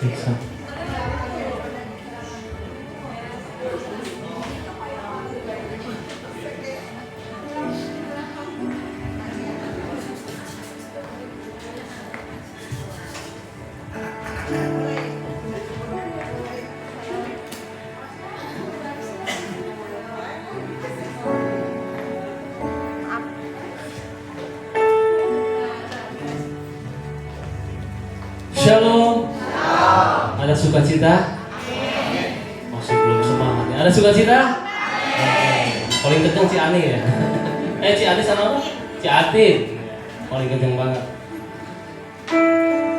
Bisa. Shalom. Ada sukacita? Masih belum semangat ya. Ada sukacita? Paling kenceng si Ani ya. Si Ani sama apa? Si Atin. Paling kenceng banget.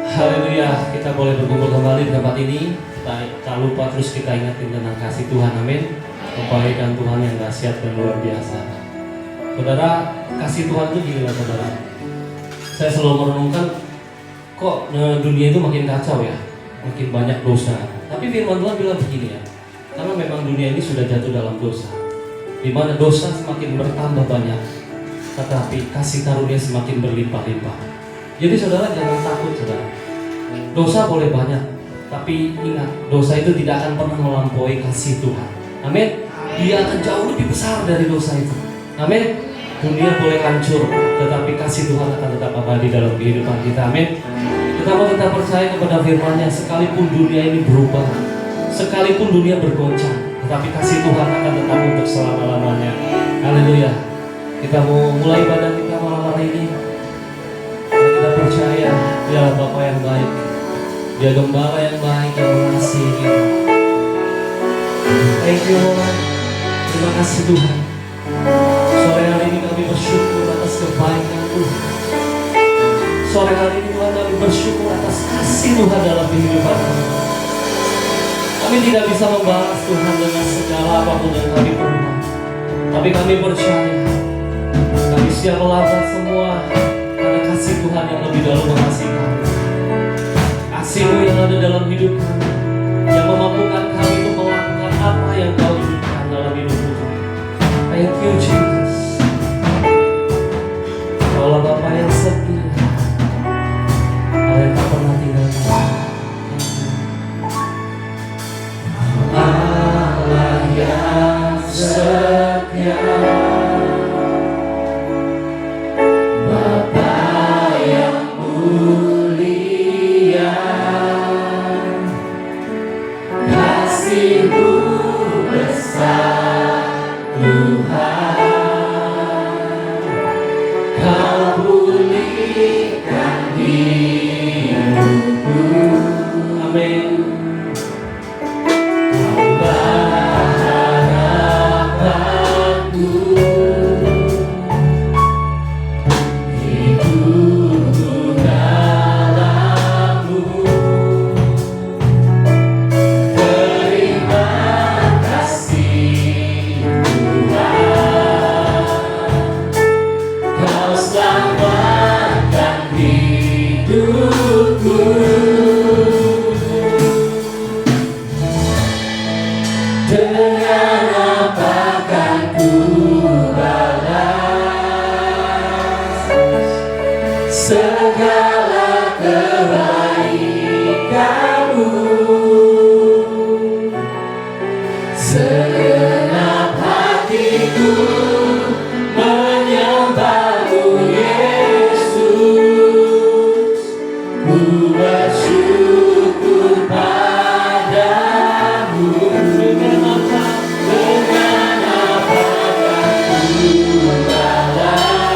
Haleluya. Kita boleh berkumpul kembali di tempat ini. Tak lupa terus kita ingatin tentang kasih Tuhan. Amin. Kebaikan Tuhan yang dahsyat dan luar biasa. Saudara, kasih Tuhan itu gila saudara. Saya selalu merenungkan, kok dunia itu makin kacau ya, makin banyak dosa. Tapi firman Tuhan bilang begini ya, karena memang dunia ini sudah jatuh dalam dosa, di mana dosa semakin bertambah banyak, tetapi kasih karunia semakin berlimpah-limpah. Jadi saudara jangan takut saudara. Dosa boleh banyak, tapi ingat dosa itu tidak akan pernah melampaui kasih Tuhan. Amin. Dia akan jauh lebih besar dari dosa itu. Amin. Dunia boleh hancur, tetapi kasih Tuhan akan tetap abadi dalam kehidupan kita. Amin. Kita mau tetap percaya kepada firman-Nya. Sekalipun dunia ini berubah, sekalipun dunia bergoncang, tetapi kasih Tuhan akan tetap untuk selama-lamanya. Haleluya. Kita mau mulai ibadah kita malam hari ini. Dan kita percaya Dia Bapa yang baik, Dia Gembala yang baik yang mengasihi kita. Thank you Lord. Terima kasih Tuhan. Sore hari ini kami bersyukur atas kebaikan Tuhan. Sore hari ini Tuhan kami bersyukur atas kasih Tuhan dalam kehidupan kami. Kami tidak bisa membalas Tuhan dengan segala apapun yang kami perbuat, tapi kami percaya kami siap melakukan semua karena kasih Tuhan yang lebih dahulu mengasihi kami. Kasih-Mu yang ada dalam hidup kami, yang memampukan kami untuk melakukan apa yang Kau inginkan dalam hidup kami. Thank you Jesus. Kaulah Bapa yang setia, Allah yang tak pernah tinggalkan kami. Allah yang setia, Bapa yang mulia, kasih-Mu besar Tuhan. Kau pulihkan hidupku. Amin. Segala kebaikan-Mu, segenap hatiku menyembah-Mu Yesus. Ku bersyukur padamu dengan apa kan ku balas.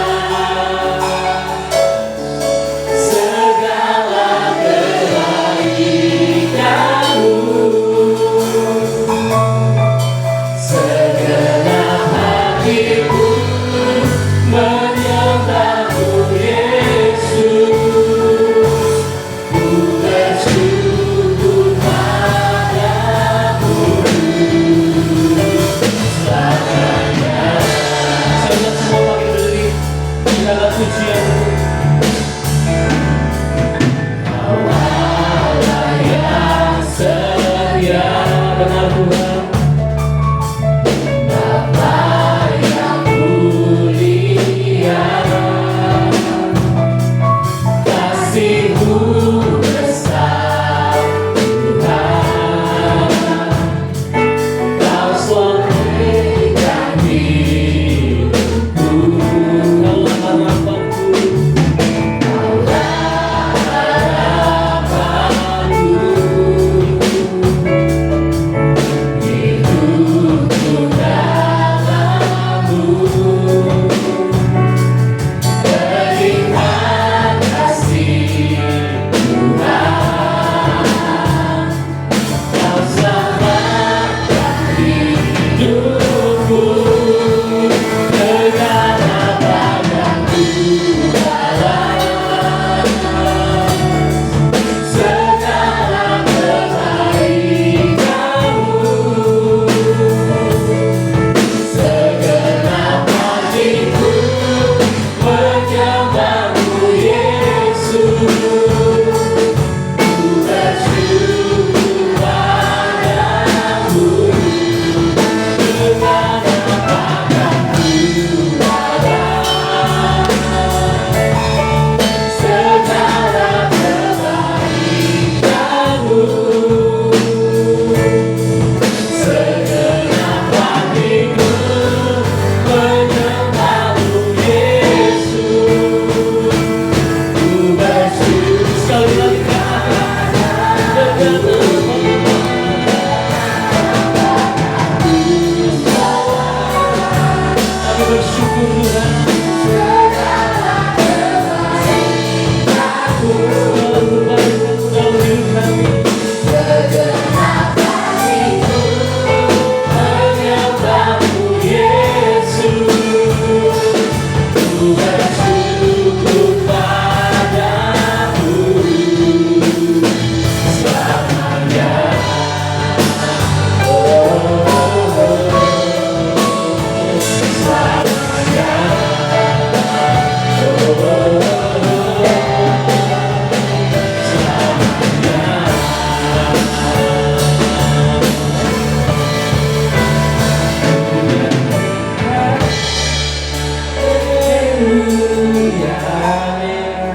amin.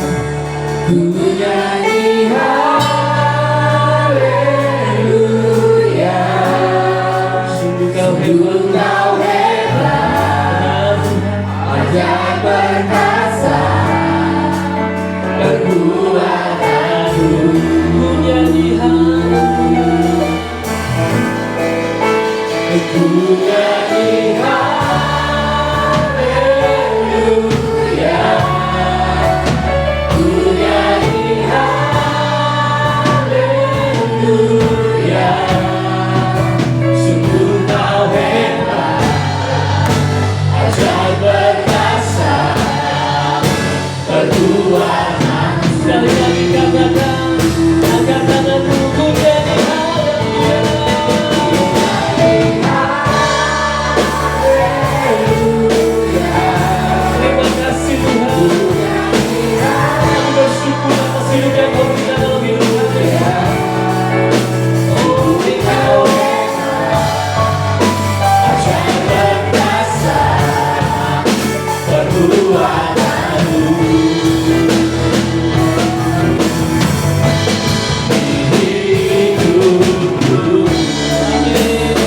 Ku nyanyi haleluya. Sungguh kau hebat, ajaib perkasa, perbuatanmu. Ku nyanyi haleluya, ku nyanyi haleluya, ku nyanyi haleluya. Sungguh kau hebat, ajaib perkasa, perbuatan. Sekali lagi katakan, angkat tanganmu, ku nyanyi haleluya. Terima kasih Tuhan, kami bersyukur atas hidup yang kau berikan dalam hidup kami. Oh, Engkau ajaib perkasa, perbuatanmu. Hidupku, amin.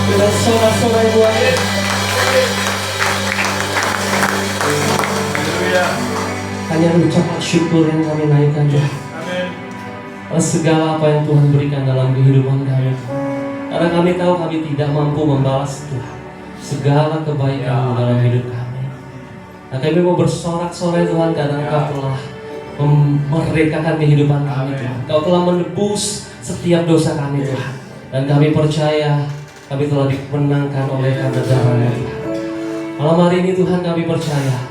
Dengan sorak-sorai buaya, hanya ucapan syukur yang kami naikkan Tuhan. Atas segala apa yang Tuhan berikan dalam kehidupan kami. Karena kami tahu kami tidak mampu membalas Tuhan segala kebaikan dalam hidup kami. Nah, kami mau bersorak-sorai Tuhan karena Engkau telah memerdekakan kehidupan kami Tuhan. Engkau telah menebus setiap dosa kami Tuhan. Dan kami percaya kami telah dimenangkan oleh karena darah-Mu Tuhan. Malam hari ini Tuhan kami percaya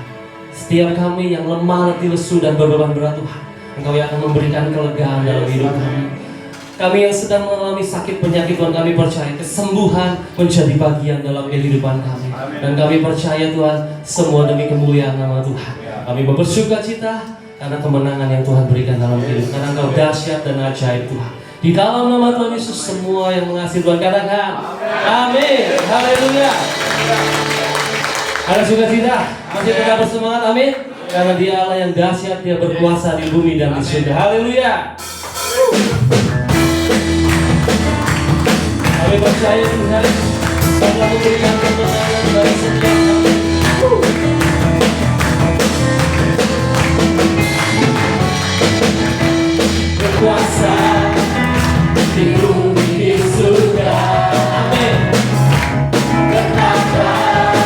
setiap kami yang lemah, letih, lesu dan berbeban berat Tuhan, Engkau yang akan memberikan kelegaan dalam hidup kami. Kami yang sedang mengalami sakit penyakit Tuhan, kami percaya kesembuhan menjadi bagian dalam kehidupan kami. Dan kami percaya Tuhan, semua demi kemuliaan nama Tuhan. Kami bersyukacita karena kemenangan yang Tuhan berikan dalam hidup. Karena Engkau dahsyat dan ajaib Tuhan. Di dalam nama Tuhan Yesus, semua yang mengasihi Tuhan katakan amin. Haleluya. Ada sukacita, masih tetap bersemangat, amin. Karena Dia Allah yang dahsyat, Dia berkuasa di bumi dan di surga. Haleluya. Kami percaya Tuhan telah memberikan kemenangan bagi setiap kami. Berkuasa di bumi di surga, amin. Bertambah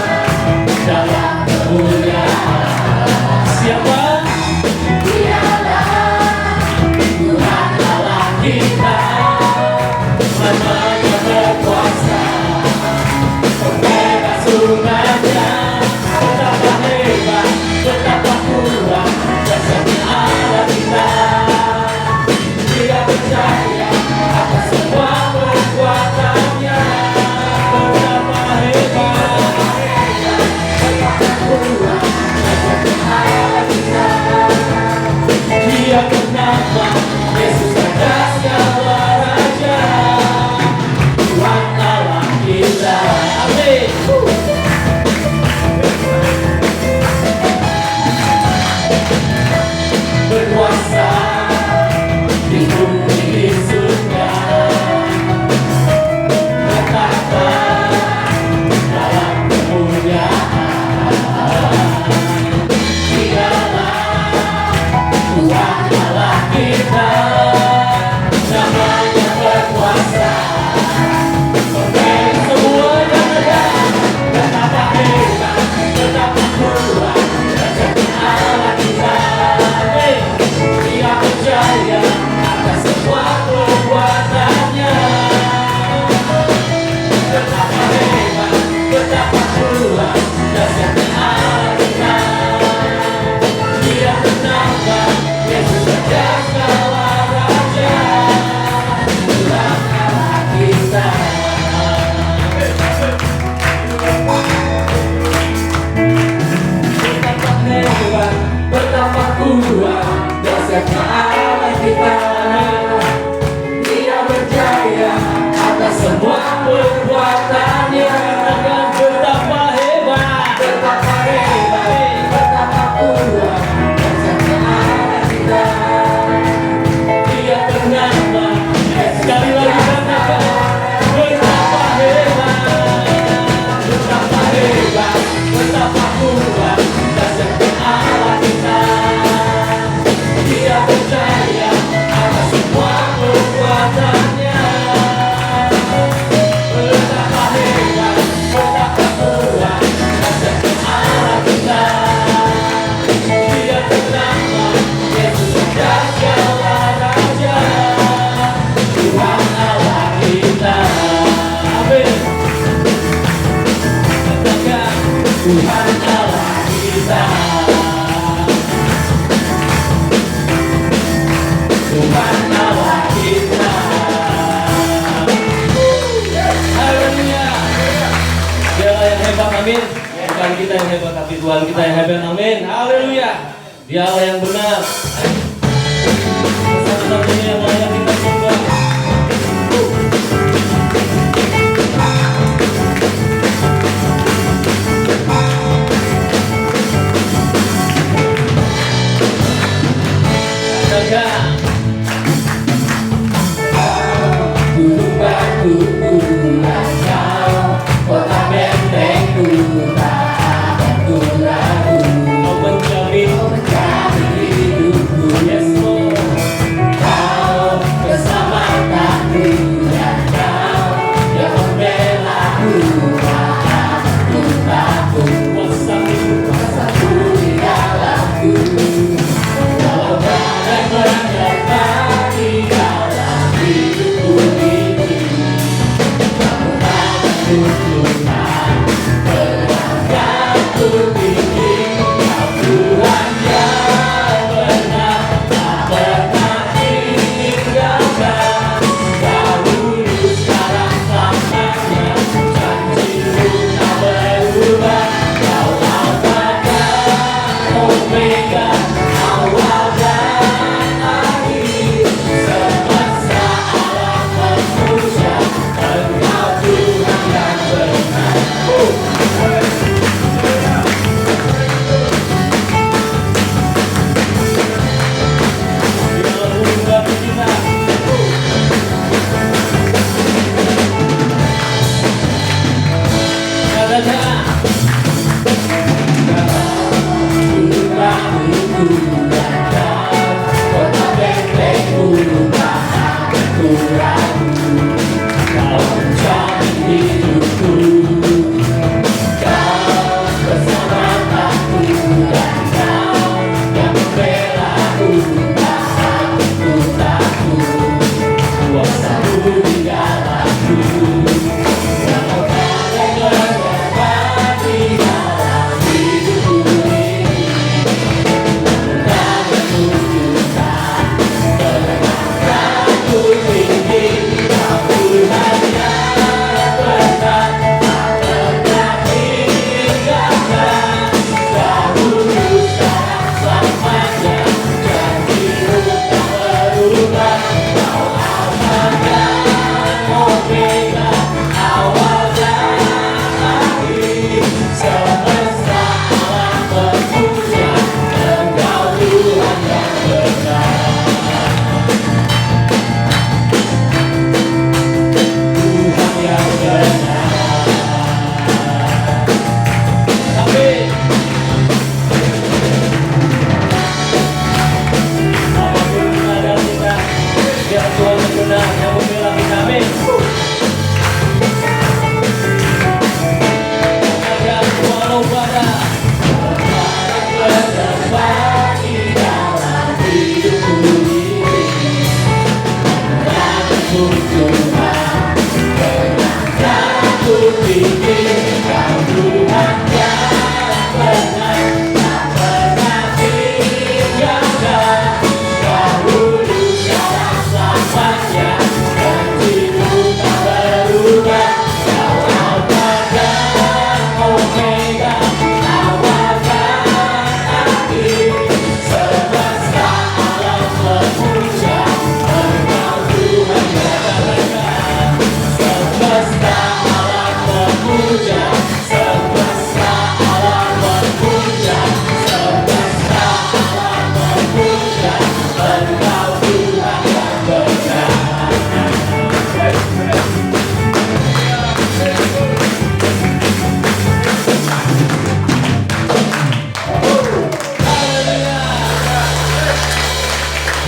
dalam kemuliaan. Siapa? Dialah Tuhan Allah kita, namanya berkuasa, membebas umat. Tuhan Allah kita. Haleluya. Dialah yang hebat, amin. Bukan kita yang hebat, tapi Tuhan kita yang hebat, amin. Haleluya. Dialah yang benar. Satu-satunya yang layak kita sembah.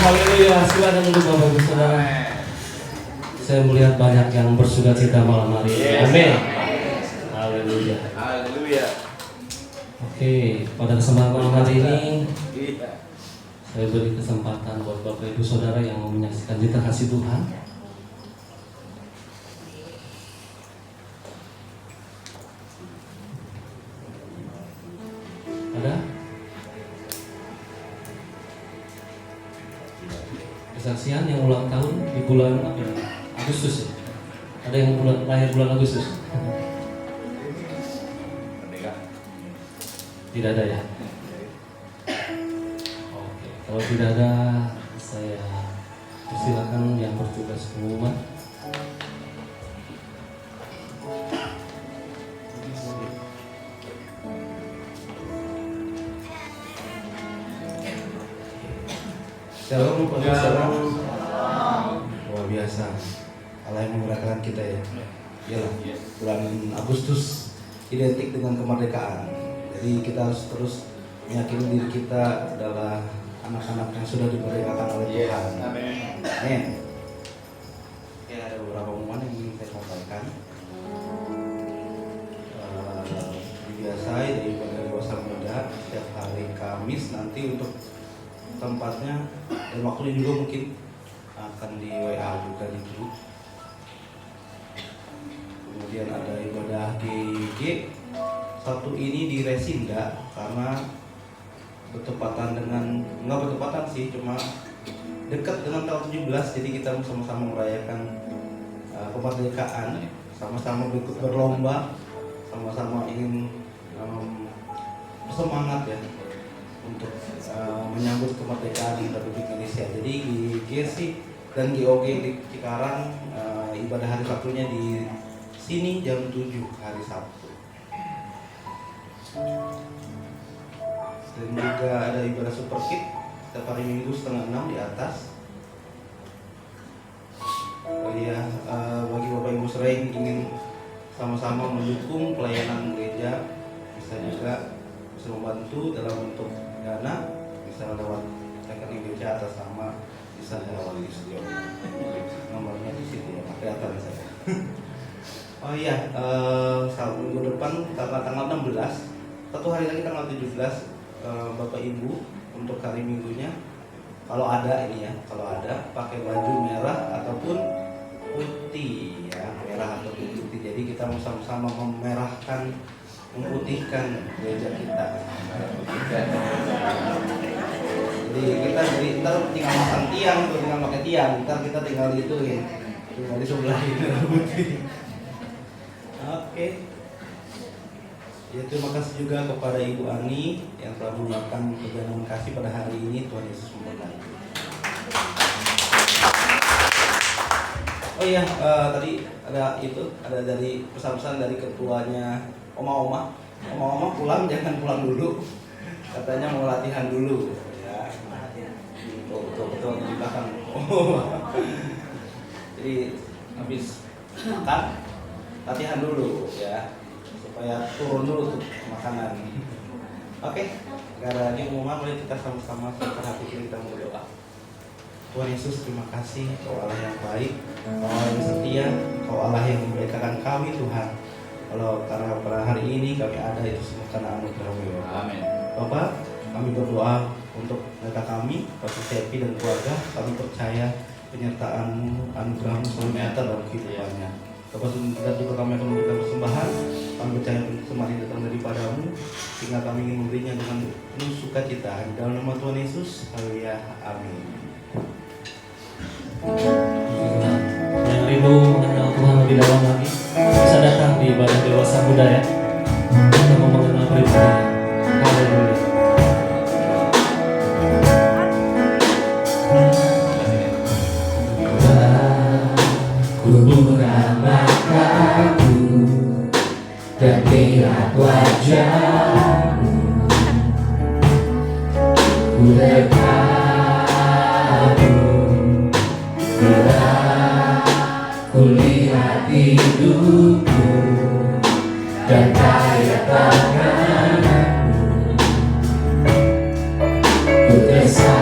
Haleluya, silakan duduk Bapak Ibu Saudara. Saya melihat banyak yang bersukacita malam hari ini. Amin. Haleluya. Haleluya. Oke, pada kesempatan malam hari ini saya beri kesempatan buat Bapak Ibu Saudara yang mau menyaksikan cerita kasih Tuhan. Ada? Bisa persaksian yang ulang tahun di bulan apa ya? Agustus ya? Ada yang lahir bulan Agustus? Tidak ada ya? Oke, kalau tidak ada saya persilakan yang bertugas pengumuman. Shalom, shalom. Luar biasa. Allah yang menggerakkan kita ya. Iyalah, bulan Agustus identik dengan kemerdekaan. Jadi kita harus terus meyakini diri kita adalah anak-anak yang sudah dimerdekakan oleh Tuhan. Amin. Oke, ada beberapa pengumuman yang ingin saya sampaikan. Biasa dari dewasa muda setiap hari Kamis nanti untuk tempatnya dan waktunya juga mungkin akan di WA juga di grup. Kemudian ada ibadah GG satu ini di Resinda karena bertepatan dengan nggak bertepatan sih, cuma dekat dengan tahun 17, jadi kita sama-sama merayakan kemerdekaan, sama-sama ikut berlomba, sama-sama ingin bersemangat ya untuk menyambut kemerdekaan Republik Indonesia. Jadi GG dan GOG di Cikarang ibadah hari Sabtunya di sini jam 7 hari Sabtu. Dan juga ada ibadah Super Kid setiap hari Minggu setengah 6 di atas. Oh iya, bagi Bapak Ibu sering ingin sama-sama mendukung pelayanan gereja, bisa juga bisa membantu dalam bentuk dana, bisa lewat rekening gereja atas nama, bisa lewat Listio. Nomornya di situ ya, kelihatan saya. Oh iya, minggu depan tanggal 16, satu hari lagi tanggal 17, Bapak Ibu untuk hari Minggunya, kalau ada ini ya, kalau ada pakai baju merah ataupun putih ya, merah atau putih. Jadi kita sama-sama memerahkan, memutihkan gereja kita. Jadi kita ntar tinggal masang tiang, tinggal pakai tiang, ntar kita tinggal ituin, tinggal di sebelah ini putih. Oke. Ya, terima kasih juga kepada Ibu Ani yang telah menyiapkan perjamuan kasih pada hari ini. Tuhan Yesus memberkati. Oh iya, tadi ada dari pesan-pesan dari ketuanya Oma pulang, jangan pulang dulu. Katanya mau latihan dulu. Ya, betul di belakang. Jadi habis makan latihan dulu ya, supaya turun dulu tuh makanan. Oke, gak ada lagi pengumuman, mari kita sama-sama perhatikan, kita berdoa. Tuhan Yesus, terima kasih, Kau Allah yang baik, Kau Allah yang setia, Kau Allah yang memberkakan kami Tuhan. Kalau karena pada hari ini kami ada itu semua karena anugerah-Mu ya. Amin. Bapak, kami berdoa untuk mereka kami, Pastor Cepi dan keluarga. Kami percaya penyertaan-Mu, anugerah-Mu selalu nyata dalam kehidupannya. Bapak sudah juga kami akan memberikan persembahan. Kami percaya persembahan ini datang daripada-Mu, sehingga kami ingin memberinya dengan penuh sukacita. Di dalam nama Tuhan Yesus, haleluya, amin. Yang rindu mengenal Tuhan lebih dalam lagi bisa datang di ibadah dewasa muda ya. Kita mau mengenal pribadinya. Haleluya. Kuburan mataku dan lihat wajahmu, ku dekatmu bila ku lihat hidupku dan kaya tanganmu, ku tersanjung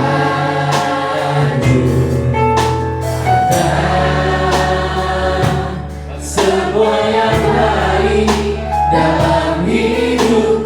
semua yang baik dalam hidup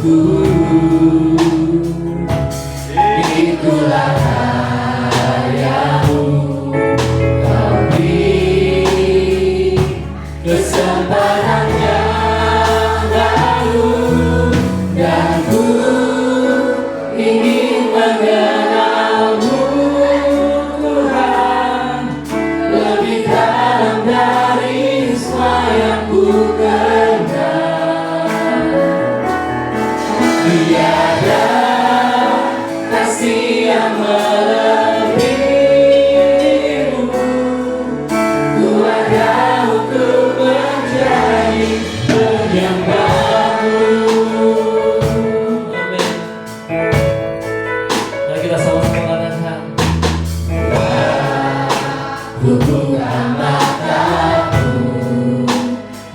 Ku buka mataku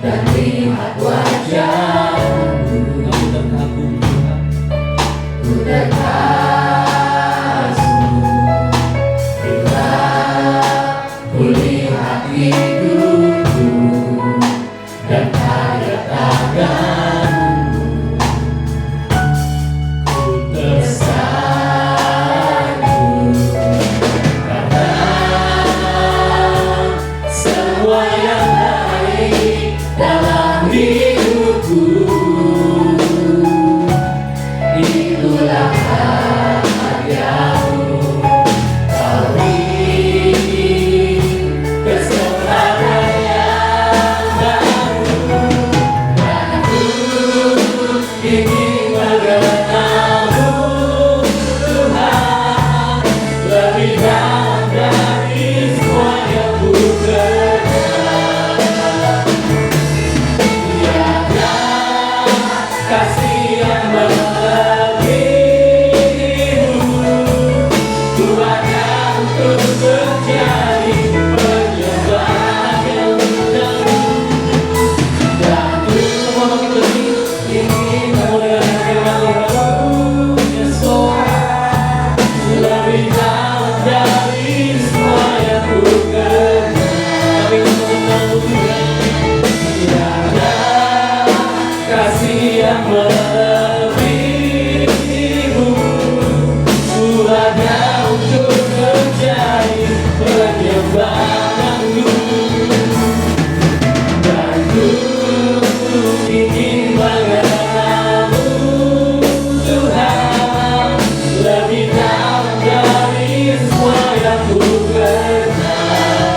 dan lihat wajahmu. Kau terkagum Tuhan. Ku terkasih bila ku lihat hidupku dan karya tanganmu. Ku tersanjung karena semua yang baik dalam hidupku. Itulah karyamu, kau ingin keselamatan yang baru. Dan aku ingin mengenalmu Tuhan, lebih dalam dari semua yang ku kenal. Biarkan kasih yang melebihimu, ku ada untuk menjadi penyembah yang dalam. Dan ku semua makin lebih ingin memuliakan firman Tuhan, Yesus, lebih dalam dari semua yang ku kenal. Kami mengenalmu Tuhan. Biarkan kasih yang melebihimu, ku ada untuk menjadi penyembahmu. Dan ku ingin mengenalmu Tuhan, lebih dalam dari semua yang ku kenal.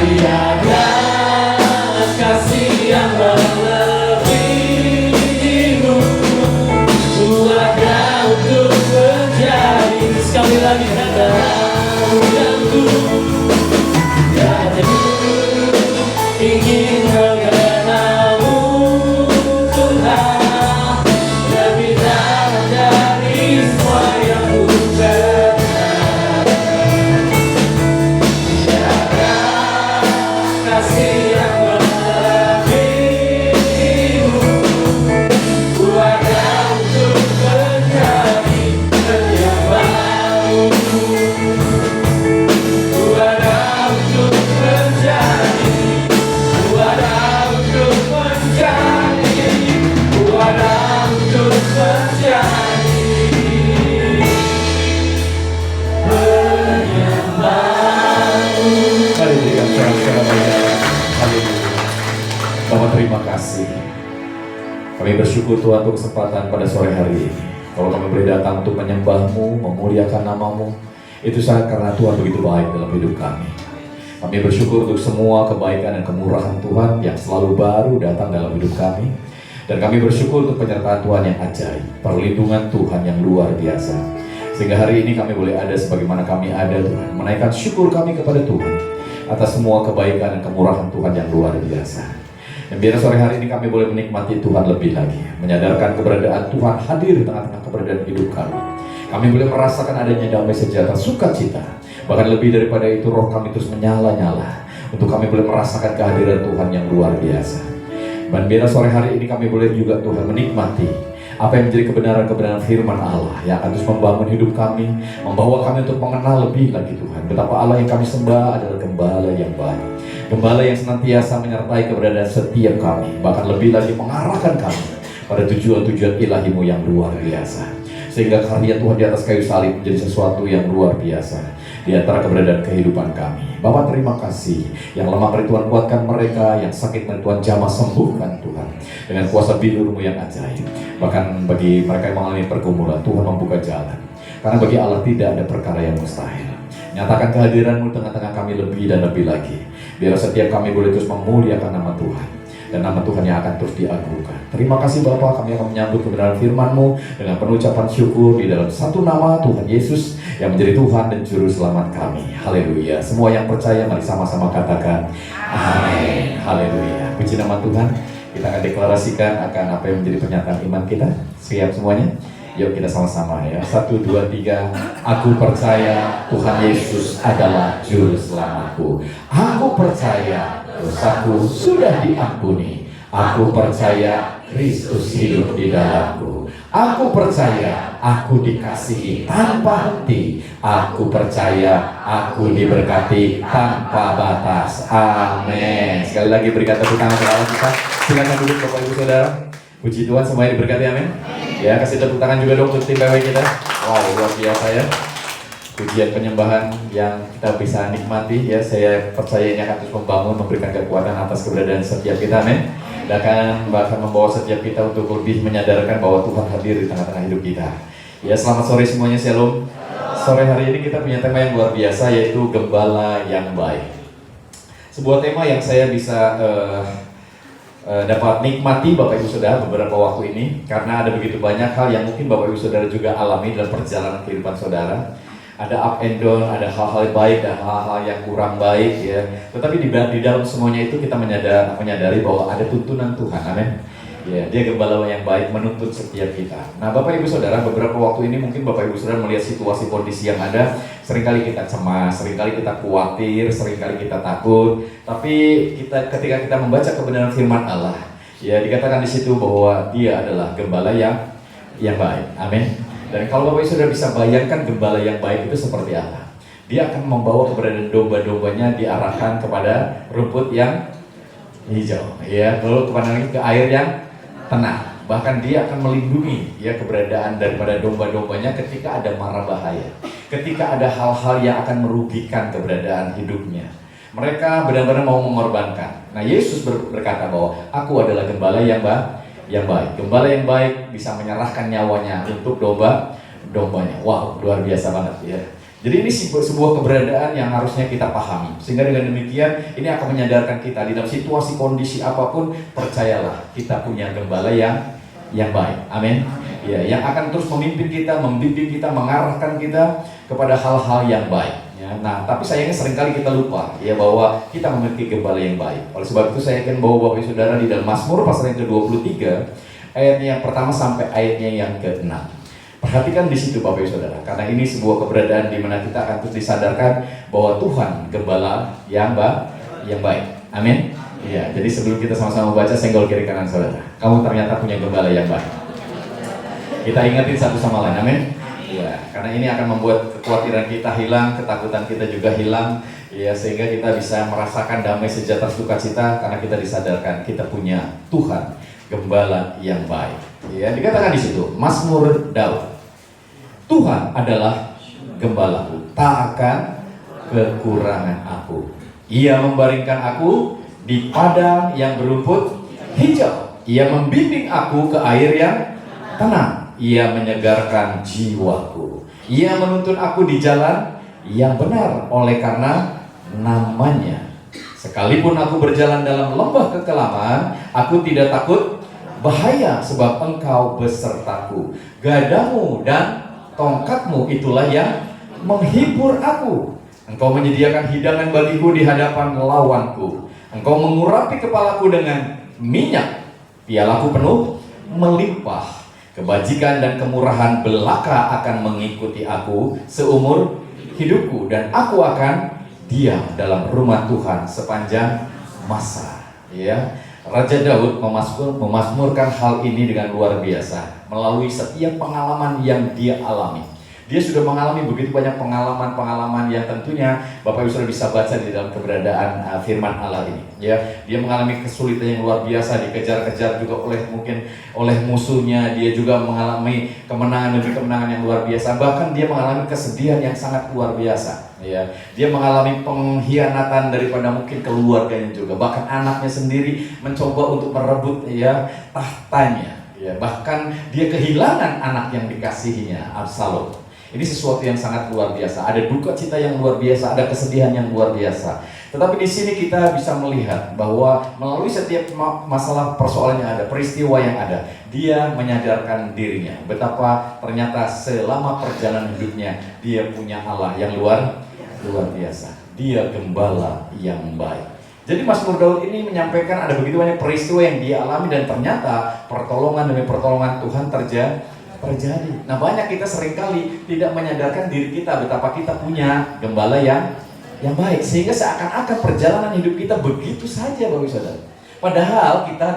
Biarkan kasih yang melebihimu, ku ada untuk menjadi sekali lagi katamu. Dan ku ingin mengenalmu Tuhan, lebih dalam dari semua yang ku kenal. Biarkan kasih yang melebihimu, ku ada untuk menjadi penyembahmu. Ku ada untuk menjadi, ku ada untuk menjadi, ku ada untuk menjadi penyembahmu. Mari berikan sorak-sorai banyak. Haleluya. Bapak terima kasih. Kami bersyukur Tuhan untuk kesempatan pada sore hari ini. Kalau kami boleh datang untuk menyembah-Mu, memuliakan nama-Mu, itu sangat karena Tuhan begitu baik dalam hidup kami. Kami bersyukur untuk semua kebaikan dan kemurahan Tuhan yang selalu baru datang dalam hidup kami. Dan kami bersyukur untuk penyertaan Tuhan yang ajaib, perlindungan Tuhan yang luar biasa. Sehingga hari ini kami boleh ada sebagaimana kami ada Tuhan, menaikkan syukur kami kepada Tuhan atas semua kebaikan dan kemurahan Tuhan yang luar biasa. Dan biar sore hari ini kami boleh menikmati Tuhan lebih lagi, menyadarkan keberadaan Tuhan hadir di tengah-tengah keberadaan hidup kami. Kami boleh merasakan adanya damai sejahtera, sukacita. Bahkan lebih daripada itu, roh kami terus menyala-nyala untuk kami boleh merasakan kehadiran Tuhan yang luar biasa. Dan biar sore hari ini kami boleh juga Tuhan menikmati apa yang menjadi kebenaran-kebenaran firman Allah yang akan terus membangun hidup kami, membawa kami untuk mengenal lebih lagi Tuhan. Betapa Allah yang kami sembah adalah Gembala yang baik, Gembala yang senantiasa menyertai keberadaan setiap kami, bahkan lebih lagi mengarahkan kami pada tujuan-tujuan ilahi-Mu yang luar biasa. Sehingga karya Tuhan di atas kayu salib menjadi sesuatu yang luar biasa di antara keberadaan kehidupan kami. Bapa terima kasih, yang lemah mari Tuhan kuatkan mereka, yang sakit mari Tuhan jamah sembuhkan Tuhan dengan kuasa bilur-Mu yang ajaib. Bahkan bagi mereka yang mengalami pergumulan, Tuhan membuka jalan, karena bagi Allah tidak ada perkara yang mustahil. Nyatakan kehadiran-Mu tengah-tengah kami lebih dan lebih lagi, biar setiap kami boleh terus memuliakan nama Tuhan, dan nama Tuhan yang akan terus diagungkan. Terima kasih Bapa, kami akan menyambut kebenaran firman-Mu dengan penuh ucapan syukur di dalam satu nama Tuhan Yesus yang menjadi Tuhan dan Juru Selamat kami. Haleluya. Semua yang percaya mari sama-sama katakan amin. Haleluya. Puji nama Tuhan. Kita akan deklarasikan akan apa yang menjadi pernyataan iman kita. Siap semuanya? Yuk kita sama-sama ya. 1, 2, 3. Aku percaya Tuhan Yesus adalah juru selamatku. Aku percaya dosaku sudah diampuni. Aku percaya Kristus hidup di dalamku. Aku percaya aku dikasihi tanpa henti. Aku percaya aku diberkati tanpa batas. Amin. Sekali lagi berikan tepuk tangan kepada Allah kita. Silakan duduk Bapak Ibu Saudara. Puji Tuhan, semuanya diberkati, amin. Ya, kasih tepuk tangan juga dong untuk tim PW kita. Wow, luar biasa ya. Pujian penyembahan yang kita bisa nikmati ya. Saya percaya ini akan terus membangun, memberikan kekuatan atas keberadaan setiap kita, amin. Dan akan bahkan membawa setiap kita untuk lebih menyadarkan bahwa Tuhan hadir di tengah-tengah hidup kita. Ya, selamat sore semuanya, shalom. Sore hari ini kita punya tema yang luar biasa, yaitu Gembala yang Baik. Sebuah tema yang saya bisa dapat nikmati Bapak Ibu Saudara beberapa waktu ini, karena ada begitu banyak hal yang mungkin Bapak Ibu Saudara juga alami dalam perjalanan kehidupan saudara. Ada up and down, ada hal-hal baik dan hal-hal yang kurang baik ya. Tetapi di dalam semuanya itu kita menyadari bahwa ada tuntunan Tuhan, amin. Ya, Dia gembala yang baik menuntut setiap kita. Nah, Bapak Ibu Saudara, beberapa waktu ini mungkin Bapak Ibu Saudara melihat situasi kondisi yang ada, seringkali kita cemas, seringkali kita khawatir, seringkali kita takut. Tapi ketika kita membaca kebenaran firman Allah, ya dikatakan di situ bahwa Dia adalah gembala yang baik. Amin. Dan kalau Bapak Ibu Saudara bisa bayangkan gembala yang baik itu seperti apa? Dia akan membawa keberadaan domba-dombanya diarahkan kepada rumput yang hijau, ya, lalu ke air yang tenang. Bahkan dia akan melindungi ya keberadaan daripada domba-dombanya ketika ada mara bahaya, ketika ada hal-hal yang akan merugikan keberadaan hidupnya. Mereka benar-benar mau mengorbankan. Nah, Yesus berkata bahwa aku adalah gembala yang baik. Gembala yang baik bisa menyerahkan nyawanya untuk dombanya. Wow, luar biasa banget ya. Jadi ini sebuah keberadaan yang harusnya kita pahami. Sehingga dengan demikian ini akan menyadarkan kita di dalam situasi kondisi apapun, percayalah kita punya gembala yang baik. Amin. Ya, yang akan terus memimpin kita, membimbing kita, mengarahkan kita kepada hal-hal yang baik. Ya, nah, tapi sayangnya seringkali kita lupa ya bahwa kita memiliki gembala yang baik. Oleh sebab itu saya yakin bahwa Bapak Ibu Saudara di dalam Mazmur pasal yang ke-23 ayatnya yang pertama sampai ayatnya yang ke-6. Perhatikan di situ Bapak Ibu Saudara, karena ini sebuah keberadaan di mana kita akan terus disadarkan bahwa Tuhan gembala yang baik. Amin. Ya, jadi sebelum kita sama-sama baca, senggol kiri kanan saudara. Kamu ternyata punya gembala yang baik. Kita ingatin satu sama lain, amin. Ya, karena ini akan membuat kekhawatiran kita hilang, ketakutan kita juga hilang, ya, sehingga kita bisa merasakan damai sejahtera sukacita karena kita disadarkan kita punya Tuhan gembala yang baik. Ya, dikatakan di situ Mazmur Daud, Tuhan adalah gembalaku, tak akan kekurangan aku. Ia membaringkan aku di padang yang berumput hijau. Ia membimbing aku ke air yang tenang. Ia menyegarkan jiwaku. Ia menuntun aku di jalan yang benar oleh karena namanya. Sekalipun aku berjalan dalam lembah kekelaman, aku tidak takut bahaya sebab Engkau besertaku. Gadamu dan tongkatmu itulah yang menghibur aku. Engkau menyediakan hidangan bagiku di hadapan lawanku. Engkau mengurapi kepalaku dengan minyak. Pialaku penuh melimpah. Kebajikan dan kemurahan belaka akan mengikuti aku seumur hidupku, dan aku akan diam dalam rumah Tuhan sepanjang masa. Ya, Raja Daud memasmurkan hal ini dengan luar biasa melalui setiap pengalaman yang dia alami. Dia sudah mengalami begitu banyak pengalaman-pengalaman yang tentunya Bapak Ibu sudah bisa baca di dalam keberadaan firman Allah ini. Ya, dia mengalami kesulitan yang luar biasa, dikejar-kejar juga oleh musuhnya. Dia juga mengalami kemenangan demi kemenangan yang luar biasa. Bahkan dia mengalami kesedihan yang sangat luar biasa. Ya, dia mengalami pengkhianatan daripada mungkin keluarganya juga. Bahkan anaknya sendiri mencoba untuk merebut ya tahtanya. Ya, bahkan dia kehilangan anak yang dikasihinya, Absalom. Ini sesuatu yang sangat luar biasa. Ada duka cita yang luar biasa, ada kesedihan yang luar biasa. Tetapi di sini kita bisa melihat bahwa melalui setiap masalah persoalan yang ada, peristiwa yang ada, dia menyadarkan dirinya betapa ternyata selama perjalanan hidupnya dia punya Allah yang luar biasa. Dia gembala yang baik. Jadi Mazmur Daud ini menyampaikan ada begitu banyak peristiwa yang dia alami dan ternyata pertolongan demi pertolongan Tuhan terjadi. Nah, banyak kita seringkali tidak menyadarkan diri kita betapa kita punya gembala yang baik, sehingga seakan-akan perjalanan hidup kita begitu saja, Bapak Ibu Saudara. Padahal kita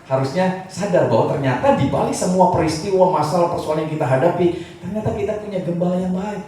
harusnya sadar bahwa ternyata di balik semua peristiwa, masalah, persoalan yang kita hadapi, ternyata kita punya gembala yang baik.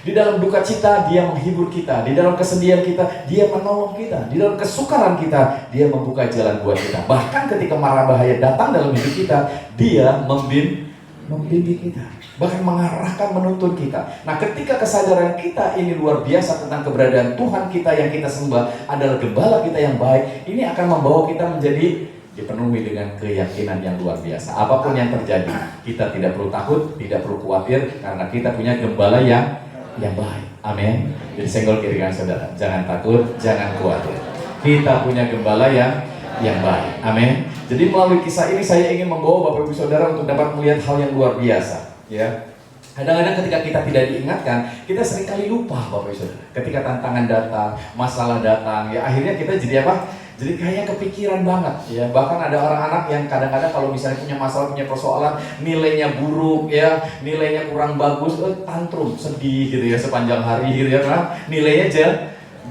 Di dalam duka cita, dia menghibur kita. Di dalam kesedihan kita, dia menolong kita. Di dalam kesukaran kita, dia membuka jalan buat kita. Bahkan ketika mara bahaya datang dalam hidup kita, dia membimbing kita, bahkan mengarahkan, menuntun kita. Nah, ketika kesadaran kita ini luar biasa tentang keberadaan Tuhan kita yang kita sembah adalah gembala kita yang baik, ini akan membawa kita menjadi dipenuhi dengan keyakinan yang luar biasa. Apapun yang terjadi, kita tidak perlu takut, tidak perlu khawatir, karena kita punya gembala yang baik. Amin. Jadi senggol kiri kanan saudara, jangan takut, jangan khawatir. Kita punya gembala yang baik. Amin. Jadi melalui kisah ini saya ingin membawa Bapak Ibu Saudara untuk dapat melihat hal yang luar biasa. Ya. Kadang-kadang ketika kita tidak diingatkan, kita seringkali lupa Bapak Ibu Saudara. Ketika tantangan datang, masalah datang, ya akhirnya kita jadi apa? Jadi kayak kepikiran banget, ya. Bahkan ada orang anak yang kadang-kadang kalau misalnya punya masalah, punya persoalan, nilainya buruk, ya, nilainya kurang bagus, tantrum, sedih gitu ya sepanjang hari gitu ya, karena nilainya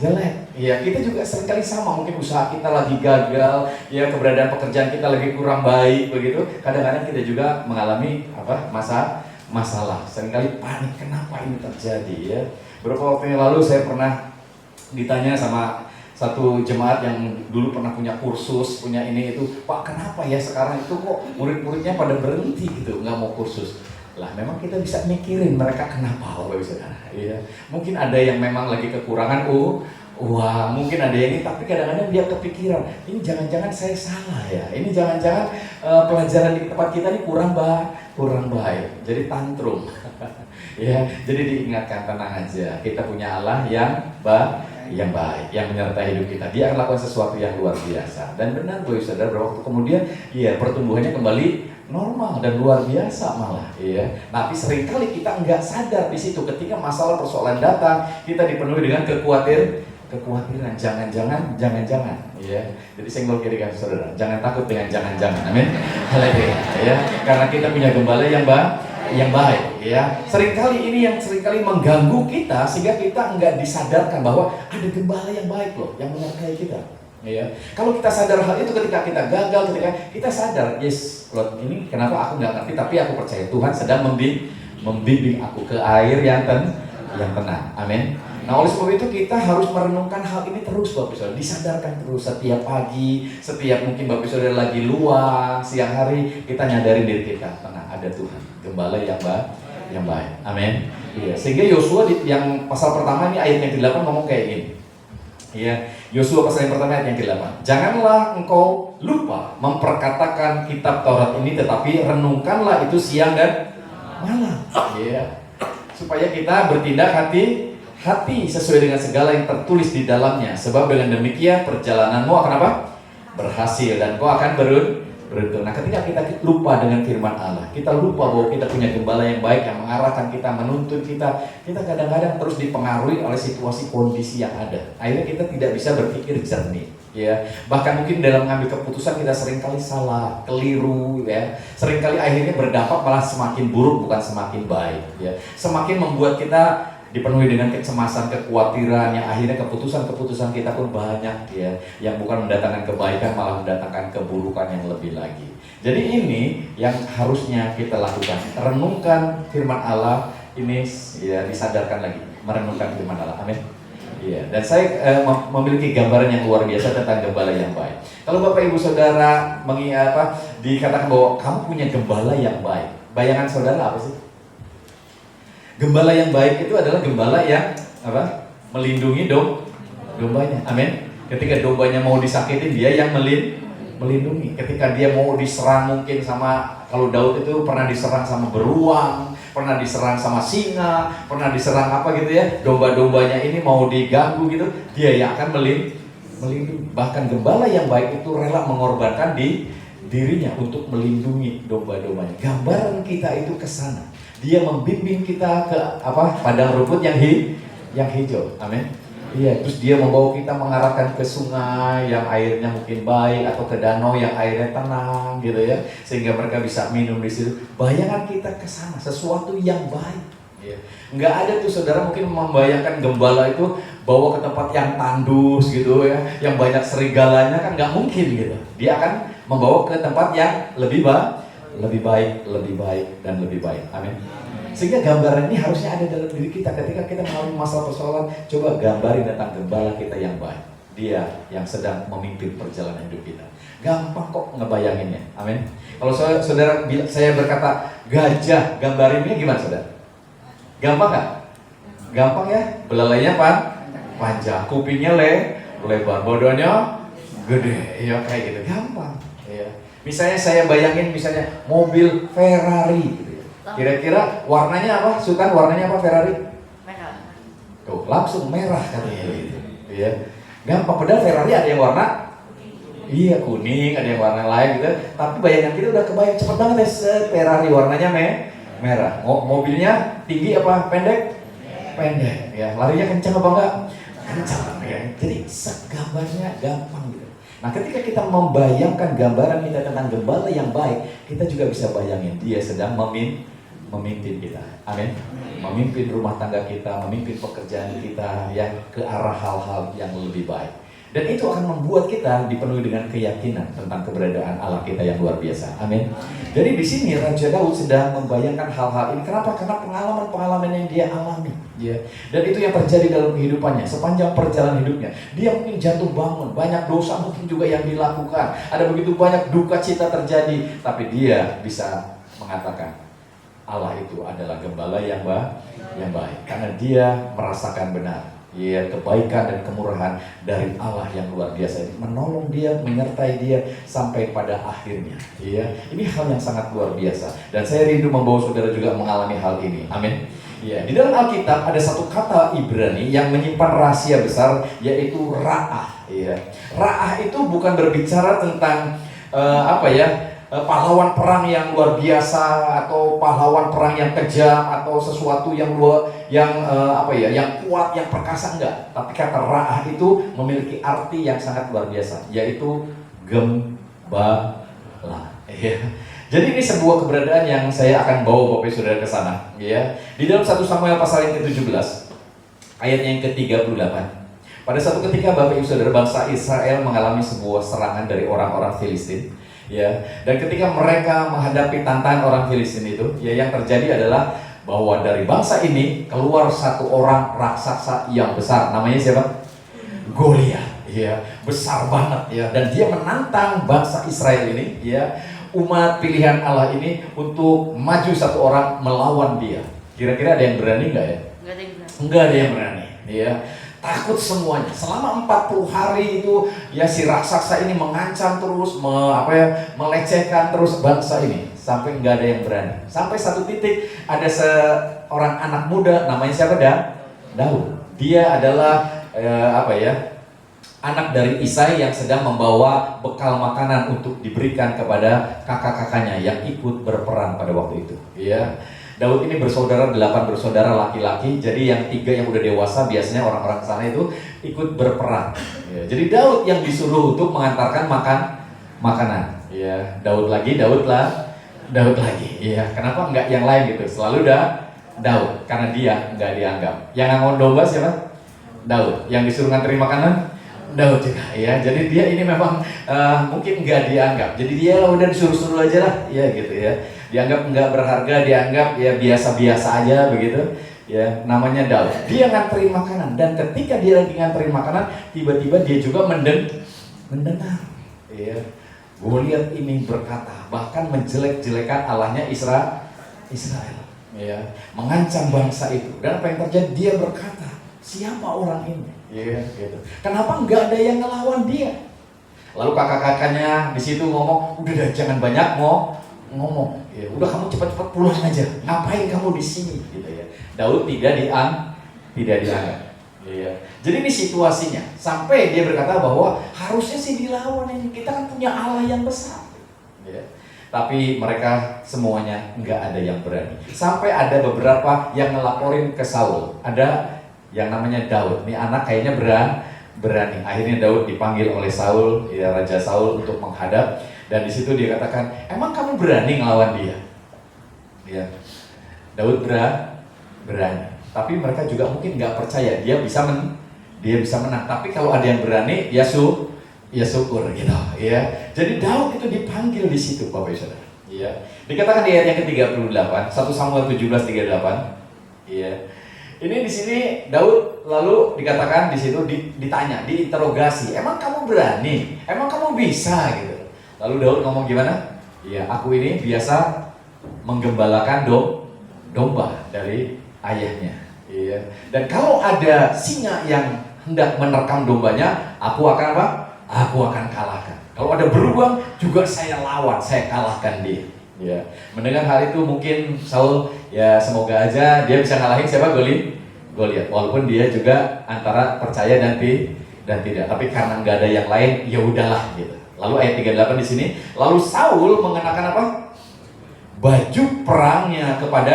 jelek. Ya, kita juga seringkali sama, mungkin usaha kita lagi gagal, ya keberadaan pekerjaan kita lagi kurang baik begitu. Kadang-kadang kita juga mengalami masalah. Seringkali panik, kenapa ini terjadi ya. Beberapa waktu yang lalu saya pernah ditanya sama satu jemaat yang dulu pernah punya kursus, punya ini itu, Pak kenapa ya sekarang itu kok murid-muridnya pada berhenti gitu, nggak mau kursus. Lah memang kita bisa mikirin mereka kenapa Bapak Ibu Saudara. Ya. Mungkin ada yang memang lagi kekurangan wah mungkin ada yang ini, tapi kadang-kadang dia kepikiran, ini jangan-jangan saya salah ya, ini jangan-jangan pelajaran di tempat kita ini kurang baik, jadi tantrum. Ya, jadi diingatkan, tenang aja, kita punya Allah yang baik, yang menyertai hidup kita. Dia akan lakukan sesuatu yang luar biasa. Dan benar Bapak Ibu Saudara, waktu kemudian ya pertumbuhannya kembali normal dan luar biasa malah, ya. Tapi seringkali kita nggak sadar di situ ketika masalah persoalan datang, kita dipenuhi dengan kekhawatiran, jangan, ya. Jadi senggol kiri kanan saudara, jangan takut dengan jangan, amin. Haleluya, ya. Karena kita punya gembala yang baik, ya. Seringkali ini yang seringkali mengganggu kita sehingga kita nggak disadarkan bahwa ada gembala yang baik loh, yang menyertai kita. Ya, kalau kita sadar hal itu ketika kita gagal, ketika kita sadar, yes, Lord, ini kenapa aku nggak ngerti, tapi aku percaya Tuhan sedang membimbing aku ke air yang tenang, amin. Nah, oleh sebab itu kita harus merenungkan hal ini terus Bapak Saudara, disadarkan terus setiap pagi, setiap mungkin Bapak Saudara lagi luang, siang hari, kita nyadarin diri kita, tenang, ada Tuhan, gembala yang baik, amin. Iya, sehingga Yosua yang pasal pertama ini ayat yang ke-8 ngomong kayak gini. Iya, Yosua pasal yang pertama ayat yang ke-8. Janganlah engkau lupa memperkatakan kitab Taurat ini, tetapi renungkanlah itu siang dan malam. Iya. Supaya kita bertindak hati sesuai dengan segala yang tertulis di dalamnya. Sebab dengan demikian perjalananmu akan apa? Berhasil dan kau akan beruntung. Nah, ketika kita lupa dengan firman Allah, kita lupa bahwa kita punya gembala yang baik yang mengarahkan kita, menuntun kita kadang-kadang terus dipengaruhi oleh situasi kondisi yang ada. Akhirnya kita tidak bisa berpikir jernih, ya. Bahkan mungkin dalam mengambil keputusan kita seringkali salah, keliru, ya. Seringkali akhirnya berdampak malah semakin buruk bukan semakin baik, ya. Semakin membuat kita dipenuhi dengan kecemasan, kekhawatiran, yang akhirnya keputusan-keputusan kita pun banyak, ya, yang bukan mendatangkan kebaikan malah mendatangkan keburukan yang lebih lagi. Jadi ini yang harusnya kita lakukan, renungkan firman Allah ini, ya, disadarkan lagi, merenungkan firman Allah, amin. Iya, dan saya memiliki gambaran yang luar biasa tentang gembala yang baik. Kalau Bapak Ibu Saudara dikatakan bahwa kamu punya gembala yang baik, bayangan saudara apa sih? Gembala yang baik itu adalah gembala yang melindungi dombanya, amin. Ketika dombanya mau disakitin, dia yang melindungi. Ketika dia mau diserang mungkin sama, kalau Daud itu pernah diserang sama beruang, pernah diserang sama singa, pernah diserang apa gitu ya, domba-dombanya ini mau diganggu gitu, dia yang akan melindungi. Bahkan gembala yang baik itu rela mengorbankan dirinya untuk melindungi domba-dombanya. Gambaran kita itu ke sana. Dia membimbing kita ke padang rumput yang hijau, amin. Iya, terus dia membawa kita mengarahkan ke sungai yang airnya mungkin baik atau ke danau yang airnya tenang gitu ya, sehingga mereka bisa minum di situ. Bayangan kita ke sana sesuatu yang baik. Ya. Nggak ada tuh saudara mungkin membayangkan gembala itu bawa ke tempat yang tandus gitu ya, yang banyak serigalanya, kan nggak mungkin gitu. Dia akan membawa ke tempat yang lebih baik, dan lebih baik. Amin. Sehingga gambaran ini harusnya ada dalam diri kita ketika kita mengalami masalah persoalan. Coba gambarin tentang gembala kita yang baik, dia yang sedang memimpin perjalanan hidup kita. Gampang kok ngebayanginnya. Amin. Kalau saya berkata gajah, gambarinnya gimana saudara? Gampang nggak? Gampang ya. Belalainya panjang, kupingnya lebar, bodohnya gede, ya kayak gitu. Gampang. Ya. Misalnya saya bayangin misalnya mobil Ferrari gitu. Kira-kira warnanya apa? Sultan, warnanya apa Ferrari? Merah. Tuh, langsung merah katanya gitu. Iya. Gampang, padahal Ferrari ada yang warna iya kuning, ada yang warna lain gitu. Tapi bayangan kita udah kebayang cepet banget ya, Ferrari warnanya merah. Mobilnya tinggi apa pendek? Pendek. Ya, larinya kencang apa enggak? Kencang ya. Jadi gambarnya gampang gitu. Nah, ketika kita membayangkan gambaran kita tentang gembala yang baik, kita juga bisa bayangin dia sedang memimpin kita. Amin. Memimpin rumah tangga kita, memimpin pekerjaan kita yang ke arah hal-hal yang lebih baik. Dan itu akan membuat kita dipenuhi dengan keyakinan tentang keberadaan Allah kita yang luar biasa. Amin. Jadi di sini Raja Daud sedang membayangkan hal-hal ini. Kenapa? Karena pengalaman-pengalaman yang dia alami. Ya. Dan itu yang terjadi dalam kehidupannya sepanjang perjalanan hidupnya. Dia mungkin jatuh bangun, banyak dosa mungkin juga yang dilakukan. Ada begitu banyak duka cita terjadi, tapi dia bisa mengatakan Allah itu adalah gembala yang baik. Karena dia merasakan benar. Ya, kebaikan dan kemurahan dari Allah yang luar biasa ini menolong dia, menyertai dia sampai pada akhirnya. Ya, ini hal yang sangat luar biasa. Dan saya rindu membawa saudara juga mengalami hal ini. Amin. Ya, di dalam Alkitab ada satu kata Ibrani yang menyimpan rahasia besar, yaitu ra'ah. Ya, ra'ah itu bukan berbicara tentang pahlawan perang yang luar biasa atau pahlawan perang yang kejam atau sesuatu yang kuat, yang perkasa, enggak. Tapi kata ra'ah itu memiliki arti yang sangat luar biasa, yaitu gembala. Ya. Jadi ini sebuah keberadaan yang saya akan bawa Bapak Saudara ke sana. Ya. Di dalam 1 Samuel pasal yang ke-17 ayatnya yang ke-38. Pada satu ketika Bapak Ibu Saudara, bangsa Israel mengalami sebuah serangan dari orang-orang Filistin. Ya, dan ketika mereka menghadapi tantangan orang Filistin itu, ya, yang terjadi adalah bahwa dari bangsa ini keluar satu orang raksasa yang besar. Namanya siapa? Goliat. Ya, besar banget ya, dan dia menantang bangsa Israel ini, ya, umat pilihan Allah ini untuk maju satu orang melawan dia. Kira-kira ada yang berani nggak ya? Nggak ada yang berani. Nggak ada yang berani. Ya. Takut semuanya. Selama 40 hari itu ya si raksasa ini mengancam terus, melecehkan terus bangsa ini sampai nggak ada yang berani. Sampai satu titik ada seorang anak muda namanya siapa? Daud. Dia adalah anak dari Isai yang sedang membawa bekal makanan untuk diberikan kepada kakak-kakaknya yang ikut berperang pada waktu itu. Ya. Daud ini8 bersaudara laki-laki. Jadi yang 3 yang udah dewasa biasanya orang-orang sana itu ikut berperang. Ya, jadi Daud yang disuruh untuk mengantarkan makanan. Ya, Daud lagi. Ya, kenapa enggak yang lain gitu? Selalu Daud, karena dia enggak dianggap. Yang ngangon domba siapa? Daud. Yang disuruh nganterin makanan? Daud juga. Ya, jadi dia ini memang mungkin enggak dianggap. Jadi dia udah disuruh-suruh aja lah. Ya gitu ya. Dianggap enggak berharga, dianggap ya biasa-biasa aja begitu. Ya, namanya Daud. Dia nganterin makanan, dan ketika dia lagi nganterin makanan, tiba-tiba dia juga mendengar. Ya. Goliat ini berkata, bahkan menjelek-jelekan Allahnya Israel. Ya, mengancam bangsa itu. Dan apa yang terjadi? Dia berkata, siapa orang ini? Ya, gitu. Kenapa enggak ada yang ngelawan dia? Lalu kakak-kakaknya di situ ngomong, udah dah, jangan banyak ngomong. Ya, udah kamu cepat-cepat pulang aja. Ngapain kamu di sini? Gitu ya. Daud tidak dianggap. Ya. Jadi ini situasinya. Sampai dia berkata bahwa harusnya sih dilawan ini. Kita kan punya Allah yang besar. Ya. Tapi mereka semuanya nggak ada yang berani. Sampai ada beberapa yang ngelaporin ke Saul. Ada yang namanya Daud. Ini anak kayaknya berani. Akhirnya Daud dipanggil oleh Saul, ya Raja Saul untuk menghadap. Dan di situ dia katakan, emang kamu berani ngelawan dia? Ya, Daud berani. Tapi mereka juga mungkin nggak percaya dia bisa menang. Tapi kalau ada yang berani, ya syukur gitu. Ya, jadi Daud itu dipanggil di situ, Bapak Ibu Saudara. Ya, dikatakan di ayat yang ke-38, 1 Samuel 17:38. Ya. Ini di sini Daud lalu dikatakan di situ ditanya, diinterogasi, emang kamu berani? Emang kamu bisa gitu. Lalu Daud ngomong gimana? Ya, aku ini biasa menggembalakan domba dari ayahnya. Iya. Dan kalau ada singa yang hendak menerkam dombanya, aku akan apa? Aku akan kalahkan. Kalau ada beruang juga saya lawan, saya kalahkan dia. Ya, mendengar hal itu mungkin Saul ya semoga aja dia bisa ngalahin siapa? Goliat. Walaupun dia juga antara percaya dan tidak. Tapi karena nggak ada yang lain, ya udahlah gitu. Lalu ayat 38 di sini, lalu Saul mengenakan apa? Baju perangnya kepada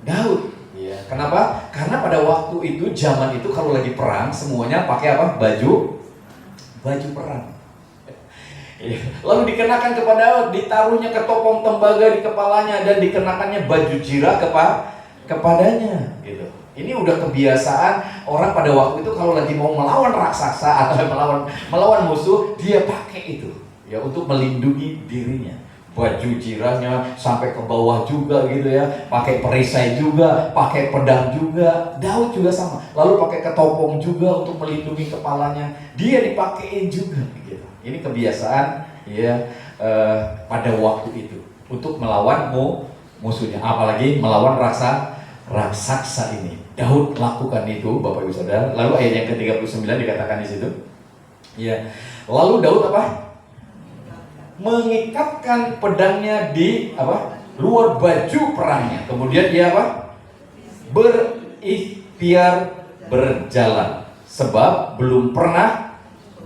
Daud. Ya, kenapa? Karena pada waktu itu zaman itu kalau lagi perang semuanya pakai apa? Baju perang. Lalu dikenakan kepada Daud, ditaruhnya ketopong tembaga di kepalanya dan dikenakannya baju jirah kepadanya gitu. Ini udah kebiasaan orang pada waktu itu kalau lagi mau melawan raksasa atau melawan musuh, dia pakai itu ya untuk melindungi dirinya. Baju jirahnya sampai ke bawah juga gitu ya, pakai perisai juga, pakai pedang juga. Daud juga sama. Lalu pakai ketopong juga untuk melindungi kepalanya. Dia dipakein juga gitu. Ini kebiasaan ya pada waktu itu untuk melawan musuhnya, apalagi melawan raksasa ini. Daud lakukan itu, Bapak Ibu Saudara. Lalu ayat yang ke-39 dikatakan di situ. Ya. Lalu Daud apa? Mengikatkan pedangnya di apa? Luar baju perangnya. Kemudian dia apa? Berikhtiar berjalan sebab belum pernah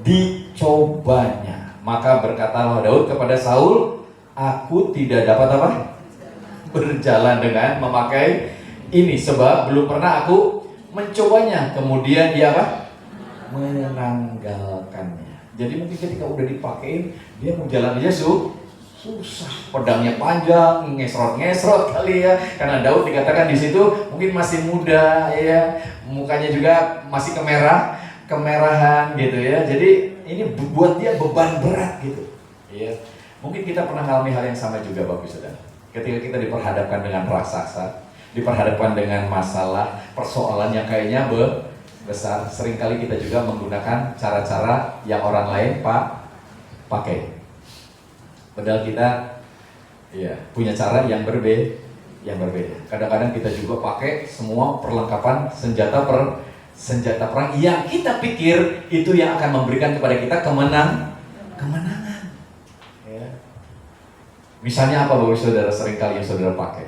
dicobanya. Maka berkatalah Daud kepada Saul, aku tidak dapat apa? Berjalan dengan memakai ini sebab belum pernah aku mencobanya. Kemudian dia apa? Menanggalkannya. Jadi mungkin ketika udah dipakein, dia mau jalan aja susah. Pedangnya panjang, ngesrot kali ya. Karena Daud dikatakan di situ mungkin masih muda ya, mukanya juga masih kemerahan gitu ya. Jadi ini buat dia beban berat gitu. Ya. Mungkin kita pernah mengalami hal yang sama juga, Bapak Saudara. Ketika kita diperhadapkan dengan raksasa, diperhadapkan dengan masalah, persoalan yang kayaknya besar, seringkali kita juga menggunakan cara-cara yang orang lain pakai. Padahal kita ya punya cara yang berbeda. Kadang-kadang kita juga pakai semua perlengkapan senjata perang yang kita pikir itu yang akan memberikan kepada kita kemenangan. Ya. Misalnya apa, Bapak Saudara, seringkali yang saudara pakai?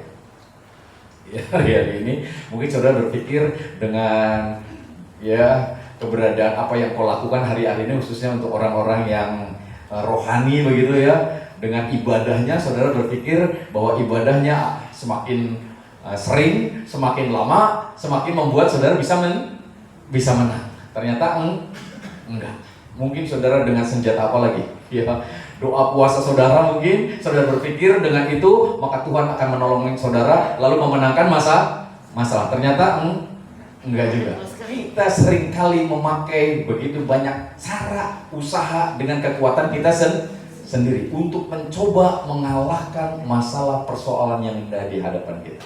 Ya, hari ini mungkin saudara berpikir dengan ya keberadaan apa yang kau lakukan hari-hari ini, khususnya untuk orang-orang yang rohani begitu ya, dengan ibadahnya saudara berpikir bahwa ibadahnya semakin sering, semakin lama, semakin membuat saudara bisa menang. Ternyata enggak. Mungkin saudara dengan senjata apa lagi? Ya, doa puasa saudara, mungkin saudara berpikir dengan itu maka Tuhan akan menolongin saudara lalu memenangkan masalah. Ternyata enggak juga. Kita seringkali memakai begitu banyak cara, usaha dengan kekuatan kita sendiri untuk mencoba mengalahkan masalah persoalan yang ada di hadapan kita.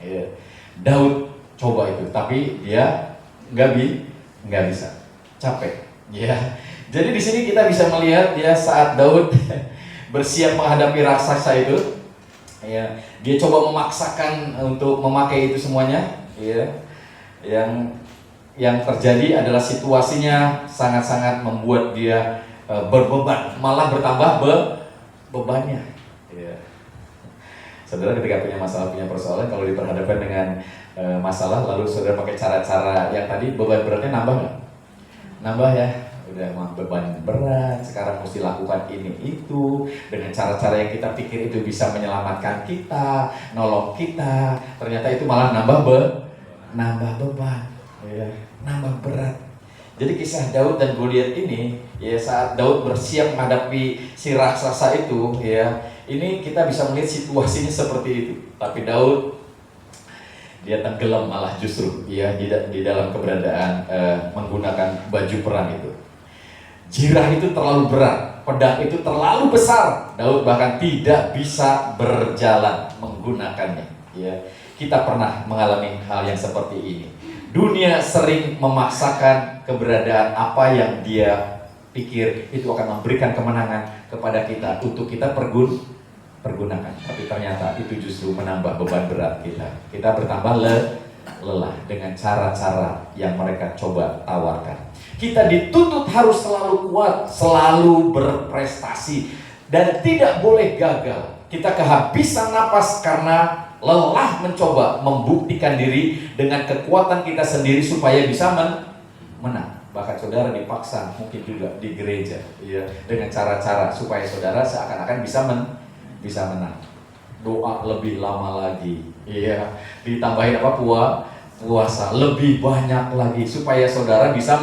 Ya. Daud coba itu, tapi dia nggak bisa, capek. Ya. Jadi di sini kita bisa melihat ya saat Daud bersiap menghadapi raksasa itu, ya dia coba memaksakan untuk memakai itu semuanya. Ya. Yang terjadi adalah situasinya sangat-sangat membuat dia berbeban, malah bertambah bebannya. Ya. Saudara ketika punya masalah, punya persoalan, kalau diperhadapkan dengan masalah, lalu saudara pakai cara-cara yang tadi, beban beratnya nambah nggak? Nambah ya. Udah mah beban berat, sekarang mesti lakukan ini itu dengan cara-cara yang kita pikir itu bisa menyelamatkan kita, nolong kita, ternyata itu malah nambah beban. ya, nambah berat. Jadi kisah Daud dan Goliat ini, ya saat Daud bersiap menghadapi si raksasa itu, ya ini kita bisa melihat situasinya seperti itu. Tapi Daud dia tenggelam malah justru, ya di dalam keberadaan menggunakan baju perang itu. Jirah itu terlalu berat, pedang itu terlalu besar. Daud bahkan tidak bisa berjalan menggunakannya. Ya, kita pernah mengalami hal yang seperti ini. Dunia sering memaksakan keberadaan apa yang dia pikir itu akan memberikan kemenangan kepada kita untuk kita pergunakan. Tapi ternyata itu justru menambah beban berat kita. Kita bertambah lelah dengan cara-cara yang mereka coba tawarkan. Kita dituntut harus selalu kuat, selalu berprestasi, dan tidak boleh gagal. Kita kehabisan napas karena lelah mencoba membuktikan diri dengan kekuatan kita sendiri supaya bisa menang. Bahkan saudara dipaksa mungkin juga di gereja, ya, dengan cara-cara supaya saudara seakan-akan bisa menang. Doa lebih lama lagi, ya, ditambahin apa, puasa lebih banyak lagi supaya saudara bisa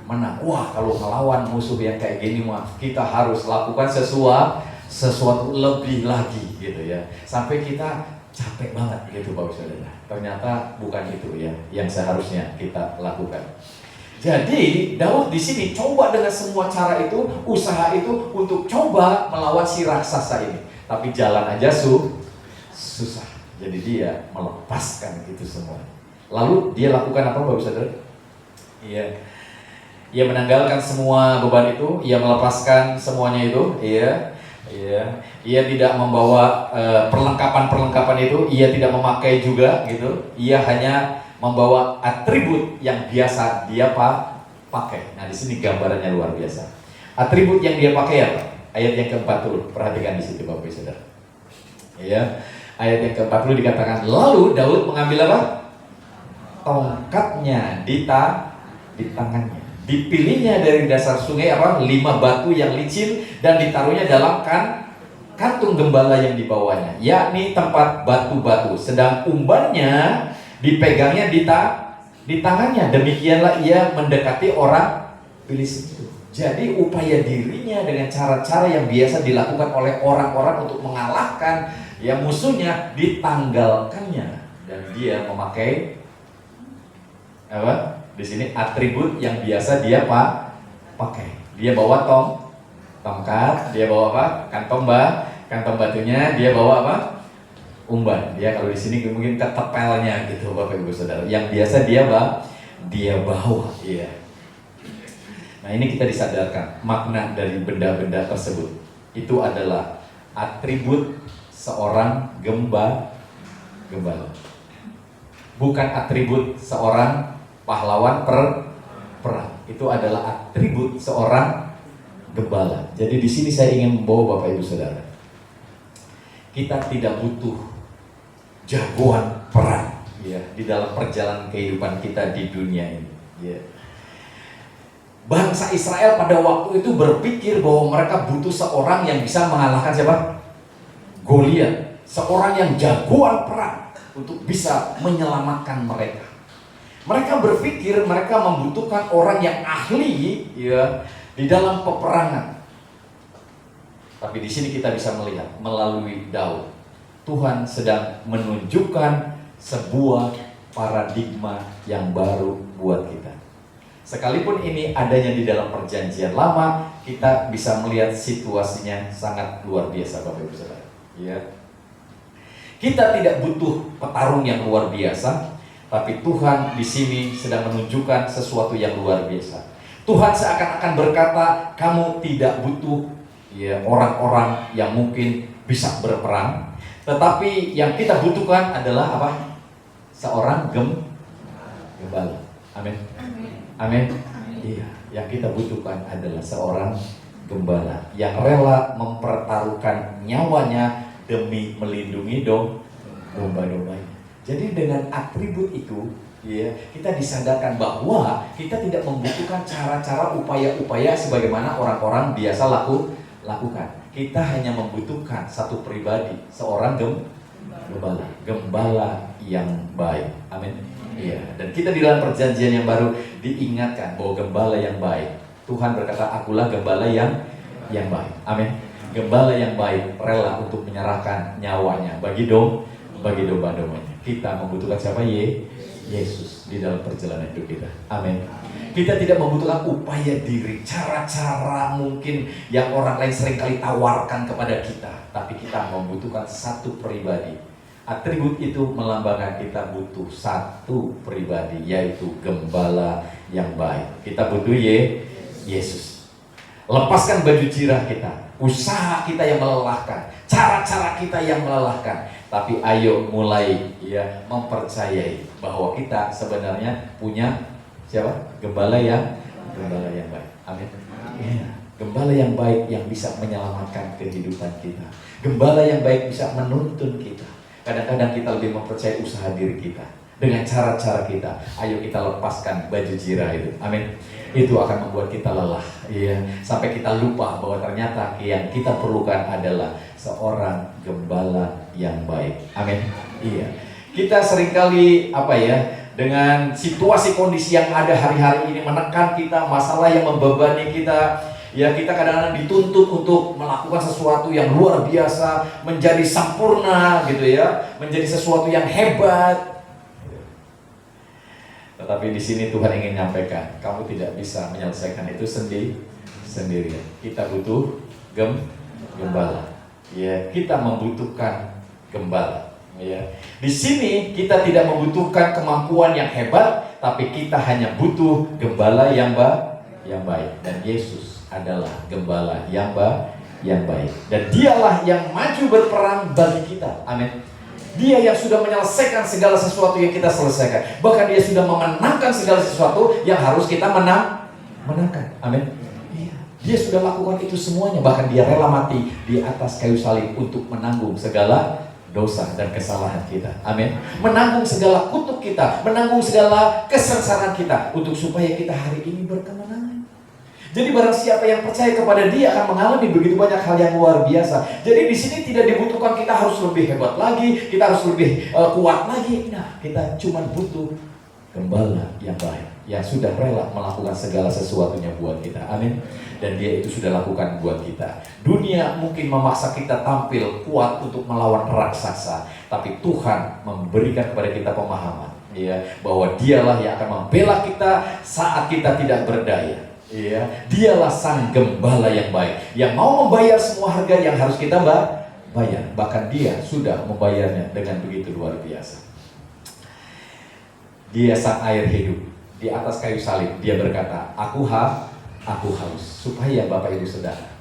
menang. Wah, kalau melawan musuh yang kayak gini mah kita harus lakukan sesuatu lebih lagi gitu ya, sampai kita capek banget gitu Bapak Saudara. Ternyata bukan itu ya yang seharusnya kita lakukan. Jadi Daud di sini coba dengan semua cara itu, usaha itu untuk coba melawan si raksasa ini. Tapi jalan aja susah. Jadi dia melepaskan itu semua. Lalu dia lakukan apa Bapak Saudara? Iya. Ia menanggalkan semua beban itu, ia melepaskan semuanya itu, iya. Ia tidak membawa perlengkapan-perlengkapan itu, ia tidak memakai juga gitu. Ia hanya membawa atribut yang biasa dia pakai. Nah, di sini gambarannya luar biasa. Atribut yang dia pakai apa? Ayat yang ke-40. Perhatikan di situ Bapak Saudara. Ya. Ayat yang ke-40 dikatakan, lalu Daud mengambil apa? Tongkatnya di tangannya. Dipilihnya dari dasar sungai 5 batu yang licin dan ditaruhnya dalam kantung gembala yang dibawanya, yakni tempat batu-batu. Sedang umbannya dipegangnya di tangannya. Demikianlah ia mendekati orang Filistin itu. Jadi upaya dirinya dengan cara-cara yang biasa dilakukan oleh orang-orang untuk mengalahkan ya musuhnya ditanggalkannya, dan dia memakai apa? Di sini atribut yang biasa dia pakai. Dia bawa tongkat, dia bawa apa? Kantong batunya, dia bawa apa? Umban. Dia kalau di sini mungkin ketepelnya gitu Bapak Ibu Saudara. Yang biasa dia bawa, iya. Nah, ini kita disadarkan makna dari benda-benda tersebut. Itu adalah atribut seorang gembala. Bukan atribut seorang pahlawan perang. Itu adalah atribut seorang gembala. Jadi di sini saya ingin membawa Bapak Ibu Saudara, kita tidak butuh jagoan perang ya di dalam perjalanan kehidupan kita di dunia ini ya. Bangsa Israel pada waktu itu berpikir bahwa mereka butuh seorang yang bisa mengalahkan siapa? Goliat, seorang yang jagoan perang untuk bisa menyelamatkan mereka. Mereka berpikir mereka membutuhkan orang yang ahli ya di dalam peperangan. Tapi di sini kita bisa melihat melalui Daud, Tuhan sedang menunjukkan sebuah paradigma yang baru buat kita. Sekalipun ini adanya di dalam perjanjian lama, kita bisa melihat situasinya sangat luar biasa Bapak Ibu Saudara. Ya. Kita tidak butuh petarung yang luar biasa, tapi Tuhan di sini sedang menunjukkan sesuatu yang luar biasa. Tuhan seakan-akan berkata, kamu tidak butuh ya orang-orang yang mungkin bisa berperang, tetapi yang kita butuhkan adalah apa? Seorang gembala. Amin. Amin. Iya, yang kita butuhkan adalah seorang gembala yang rela mempertaruhkan nyawanya demi melindungi domba-dombanya. Jadi dengan atribut itu, ya, kita disadarkan bahwa kita tidak membutuhkan cara-cara upaya-upaya sebagaimana orang-orang biasa lakukan. Kita hanya membutuhkan satu pribadi, seorang gembala yang baik. Amin. Iya, dan kita di dalam perjanjian yang baru diingatkan bahwa gembala yang baik. Tuhan berkata, akulah gembala yang baik. Amin. Gembala yang baik rela untuk menyerahkan nyawanya bagi domba-dombanya. Kita membutuhkan siapa? Yesus di dalam perjalanan hidup kita. Amin. Kita tidak membutuhkan upaya diri, cara-cara mungkin yang orang lain seringkali tawarkan kepada kita, tapi kita membutuhkan satu pribadi. Atribut itu melambangkan kita butuh satu pribadi, yaitu gembala yang baik. Kita butuh Yesus. Lepaskan baju jirah kita, usaha kita yang melelahkan, cara-cara kita yang melelahkan. Tapi ayo mulai mempercayai bahwa kita sebenarnya punya siapa? Gembala yang baik. Amin. Ya, gembala yang baik yang bisa menyelamatkan kehidupan kita. Gembala yang baik bisa menuntun kita. Kadang-kadang kita lebih mempercayai usaha diri kita dengan cara-cara kita. Ayo kita lepaskan baju jirah itu. Amin. Itu akan membuat kita lelah, sampai kita lupa bahwa ternyata yang kita perlukan adalah seorang gembala yang baik. Amin. Iya. Kita seringkali dengan situasi kondisi yang ada hari-hari ini menekan kita, masalah yang membebani kita. Ya, kita kadang-kadang dituntut untuk melakukan sesuatu yang luar biasa, menjadi sempurna menjadi sesuatu yang hebat. Tetapi di sini Tuhan ingin menyampaikan, kamu tidak bisa menyelesaikan itu sendirian. Kita butuh gembala. Ya, kita membutuhkan gembala. Ya. Di sini kita tidak membutuhkan kemampuan yang hebat, tapi kita hanya butuh gembala yang baik. Dan Yesus adalah gembala yang baik, dan dialah yang maju berperang bagi kita. Amin. Dia yang sudah menyelesaikan segala sesuatu yang kita selesaikan. Bahkan dia sudah memenangkan segala sesuatu yang harus kita menangkan. Amin. Dia sudah lakukan itu semuanya. Bahkan dia rela mati di atas kayu salib untuk menanggung segala dosa dan kesalahan kita. Amin. Menanggung segala kutuk kita, menanggung segala kesengsaraan kita, untuk supaya kita hari ini berkemenangan. Jadi barang siapa yang percaya kepada dia akan mengalami begitu banyak hal yang luar biasa. Jadi di sini tidak dibutuhkan kita harus lebih hebat lagi, kita harus lebih kuat lagi. Nah, kita cuma butuh gembala yang baik, yang sudah rela melakukan segala sesuatunya buat kita. Amin. Dan dia itu sudah lakukan buat kita. Dunia mungkin memaksa kita tampil kuat untuk melawan raksasa, tapi Tuhan memberikan kepada kita pemahaman, bahwa dialah yang akan membela kita saat kita tidak berdaya. Dialah sang gembala yang baik, yang mau membayar semua harga yang harus kita bayar. Bahkan dia sudah membayarnya dengan begitu luar biasa. Dia sang air hidup. Di atas kayu salib dia berkata, aku haus. Supaya Bapak Ibu Saudara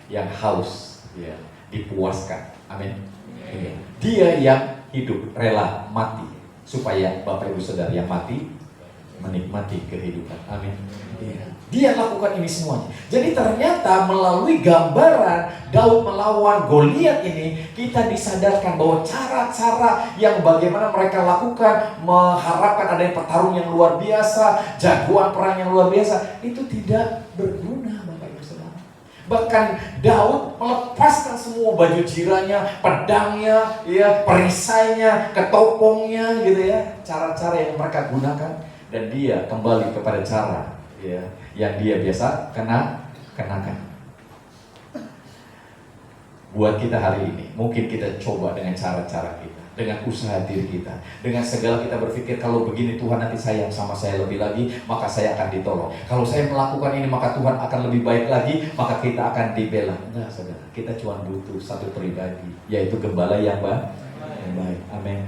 yang haus dipuaskan. Amin. Dia yang hidup rela mati, supaya Bapak Ibu Saudara yang mati menikmati kehidupan. Amin. Dia lakukan ini semuanya. Jadi ternyata melalui gambaran Daud melawan Goliat ini, kita disadarkan bahwa cara-cara yang bagaimana mereka lakukan mengharapkan adanya petarung yang luar biasa, jagoan perang yang luar biasa, itu tidak berguna, Bapak Ibu Saudara. Bahkan Daud melepaskan semua baju jirahnya, pedangnya, perisainya, ketopongnya, cara-cara yang mereka gunakan, dan dia kembali kepada cara yang dia biasa kenakan. Buat kita hari ini, mungkin kita coba dengan cara-cara kita, dengan usaha diri kita, dengan segala kita berpikir, kalau begini Tuhan nanti sayang sama saya lebih lagi, maka saya akan ditolong. Kalau saya melakukan ini, maka Tuhan akan lebih baik lagi, maka kita akan dibela. Nah, saudara, kita cuma butuh satu pribadi, yaitu gembala yang baik. Amin.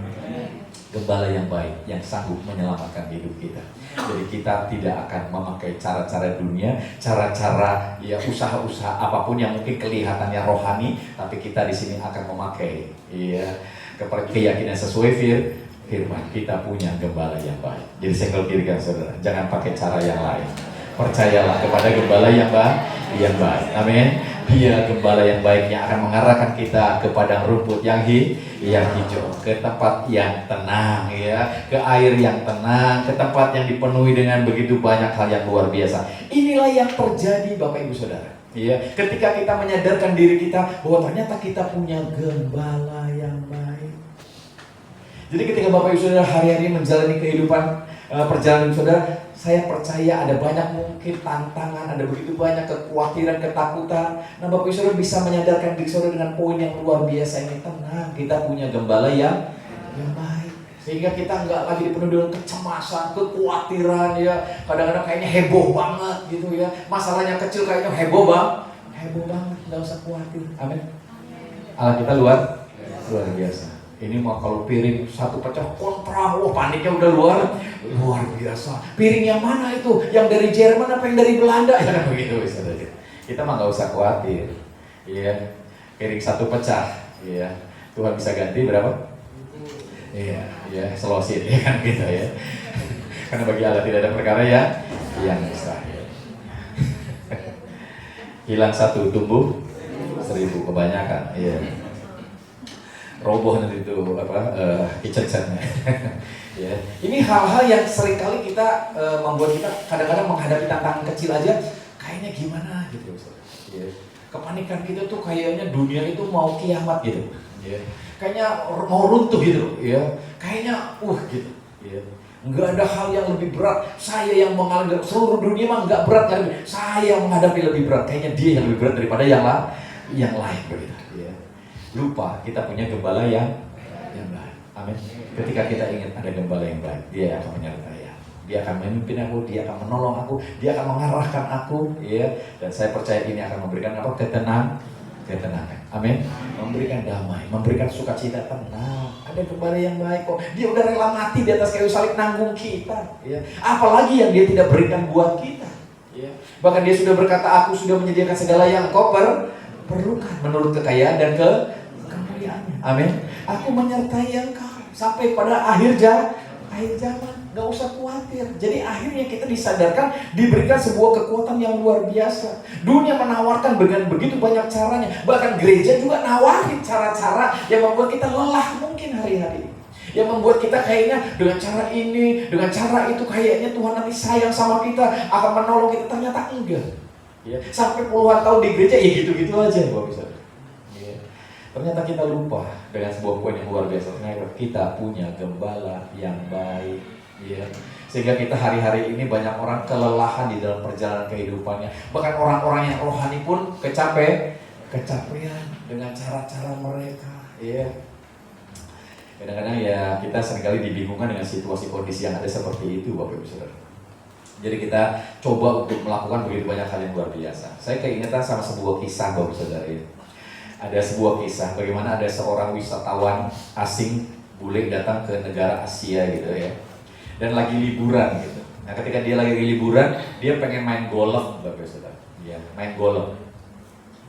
Gembala yang baik, yang sanggup menyelamatkan hidup kita. Jadi kita tidak akan memakai cara-cara dunia, cara-cara usaha-usaha apapun yang mungkin kelihatannya rohani, tapi kita di sini akan memakai keyakinan sesuai firman. Kita punya gembala yang baik. Jadi senggol kiri kan saudara, jangan pakai cara yang lain. Percayalah kepada gembala yang baik. Amin. Dia gembala yang baik yang akan mengarahkan kita ke padang rumput yang hijau, ke tempat yang tenang, ke air yang tenang, ke tempat yang dipenuhi dengan begitu banyak hal yang luar biasa. Inilah yang terjadi, Bapak Ibu Saudara. Ketika kita menyadarkan diri kita bahwa ternyata kita punya gembala yang baik. Jadi ketika Bapak Ibu Saudara hari-hari menjalani kehidupan perjalanan Saudara, saya percaya ada banyak mungkin tantangan, ada begitu banyak kekhawatiran, ketakutan. Nah Bapak Ibu Saudara bisa menyadarkan diri Saudara dengan poin yang luar biasa ini. Tenang, kita punya gembala yang baik. Sehingga kita nggak lagi dipenuhi dengan kecemasan, kekhawatiran ya. Kadang-kadang kayaknya heboh banget gitu ya. Masalahnya kecil kayaknya heboh banget, nggak usah khawatir. Amin. Allah kita luar biasa. Ini mah kalau piring satu pecah kontra, wah paniknya udah luar biasa. Piring yang mana itu? Yang dari Jerman apa yang dari Belanda? Ya begitu bisa saja. Kita mah nggak usah khawatir. Iya, piring satu pecah. Iya, Tuhan bisa ganti berapa? Iya, selosin ya kan gitu ya. Karena bagi Allah tidak ada perkara yang mustahil. Hilang satu, tumbuh 1000 kebanyakan. Iya. Roboh nanti itu kitchen setnya. Ya. Ini hal-hal yang seringkali kita membuat kita kadang-kadang menghadapi tantangan kecil aja kayaknya gimana gitu. Ya. Kepanikan kita tuh kayaknya dunia itu mau kiamat gitu. Ya. Kayaknya mau runtuh gitu. Ya. Kayaknya gitu. Ya. Nggak ada hal yang lebih berat. Saya yang mengalami seluruh dunia mah nggak berat kan? Saya yang menghadapi lebih berat. Kayaknya dia yang lebih berat daripada yang lain begitu. Ya. Lupa kita punya gembala yang baik. Amin. Ketika kita ingat ada gembala yang baik, dia akan menyertai aku. Dia akan memimpin aku, dia akan menolong aku, dia akan mengarahkan aku, ya. Dan saya percaya ini akan memberikan apa? Ketenangan. Amin. Memberikan damai, memberikan sukacita, tenang. Ada gembala yang baik kok. Dia udah rela mati di atas kayu salib nanggung kita, ya. Apalagi yang dia tidak berikan buat kita, ya. Bahkan dia sudah berkata, aku sudah menyediakan segala yang kau perlukan menurut kekayaan dan kemuliaannya. Amin. Aku menyertai engkau sampai pada akhir zaman. Gak usah khawatir. Jadi akhirnya kita disadarkan, diberikan sebuah kekuatan yang luar biasa. Dunia menawarkan dengan begitu banyak caranya. Bahkan gereja juga nawarin cara-cara yang membuat kita lelah mungkin hari-hari. Yang membuat kita kayaknya dengan cara ini, dengan cara itu kayaknya Tuhan nanti sayang sama kita, akan menolong kita. Ternyata enggak. Ya, sampai puluhan tahun di gereja ya gitu-gitu aja Bapak bisa. Ya. Ternyata kita lupa dengan sebuah poin yang luar biasa. Ternyata kita punya gembala yang baik. Ya. Sehingga kita hari-hari ini banyak orang kelelahan di dalam perjalanan kehidupannya. Bahkan orang-orang yang rohani pun kecapean dengan cara-cara mereka. Ya. Kadang-kadang ya kita seringkali dibingungkan dengan situasi kondisi yang ada seperti itu Bapak Ibu Saudara. Jadi kita coba untuk melakukan begitu banyak hal yang luar biasa. Saya keingetan sama sebuah kisah Bapak Saudara. Ada sebuah kisah bagaimana ada seorang wisatawan asing bule datang ke negara Asia gitu ya. Dan lagi liburan gitu. Nah ketika dia lagi liburan, dia pengen main golf Bapak Saudara. Ya, main golf.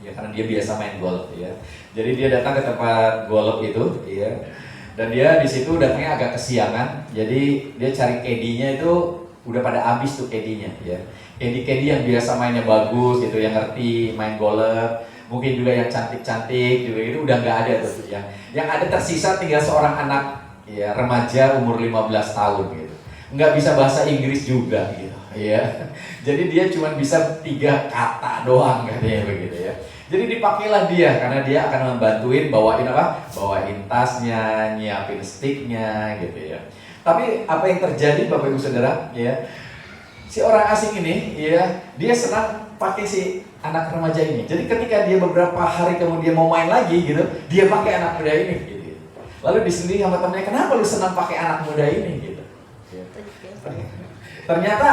Ya karena dia biasa main golf ya. Jadi dia datang ke tempat golf itu ya. Dan dia di situ datangnya agak kesiangan. Jadi dia cari caddy-nya itu udah pada habis tuh caddy-nya ya. Caddy yang biasa mainnya bagus gitu, yang ngerti main golf, mungkin juga yang cantik-cantik juga itu udah nggak ada tuh. Yang ada tersisa tinggal seorang anak ya remaja umur 15 tahun gitu. Nggak bisa bahasa Inggris juga gitu ya. Jadi dia cuma bisa 3 kata doang katanya begitu ya. Jadi dipakailah dia karena dia akan membantuin bawain tasnya, nyiapin sticknya gitu ya. Tapi apa yang terjadi Bapak Ibu Saudara ya, si orang asing ini ya, dia senang pakai si anak remaja ini. Jadi ketika dia beberapa hari kemudian mau main lagi gitu, dia pakai anak muda ini gitu. Lalu disendiri sama temennya, kenapa lu senang pakai anak muda ini gitu. Ternyata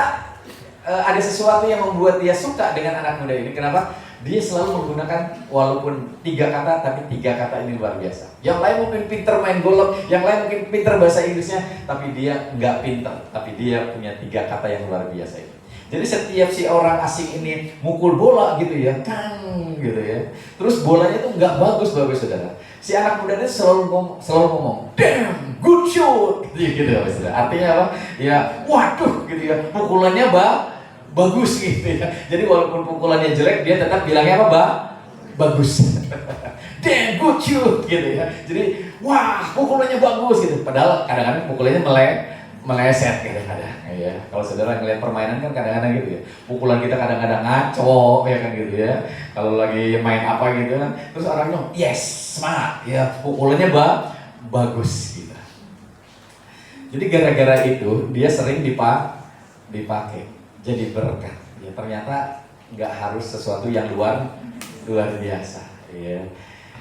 ada sesuatu yang membuat dia suka dengan anak muda ini. Kenapa? Dia selalu menggunakan walaupun 3 kata, tapi 3 kata ini luar biasa. Yang lain mungkin pinter main golf, yang lain mungkin pinter bahasa Inggrisnya, tapi dia nggak pinter, tapi dia punya 3 kata yang luar biasa itu. Jadi setiap si orang asing ini mukul bola gitu ya, kang gitu ya. Terus bolanya tuh nggak bagus Bapak Saudara. Si anak mudanya selalu ngomong, damn, good shot, gitu Bapak Saudara. Artinya apa? Ya, waduh gitu ya, pukulannya bagus gitu ya. Jadi walaupun pukulannya jelek, dia tetap bilangnya apa? Bagus. Damn, good shot gitu ya. Jadi, wah, pukulannya bagus gitu. Padahal kadang-kadang pukulannya meleset kadang-kadang ya. Kalau saudara ngeliat permainan kan kadang-kadang gitu ya. Pukulan kita kadang-kadang ngaco ya kan gitu ya. Kalau lagi main apa gitu kan, terus orang bilang, yes, semangat ya, pukulannya bagus gitu. Jadi gara-gara itu dia sering dipakai jadi berkah. Ya ternyata nggak harus sesuatu yang luar biasa. Ya.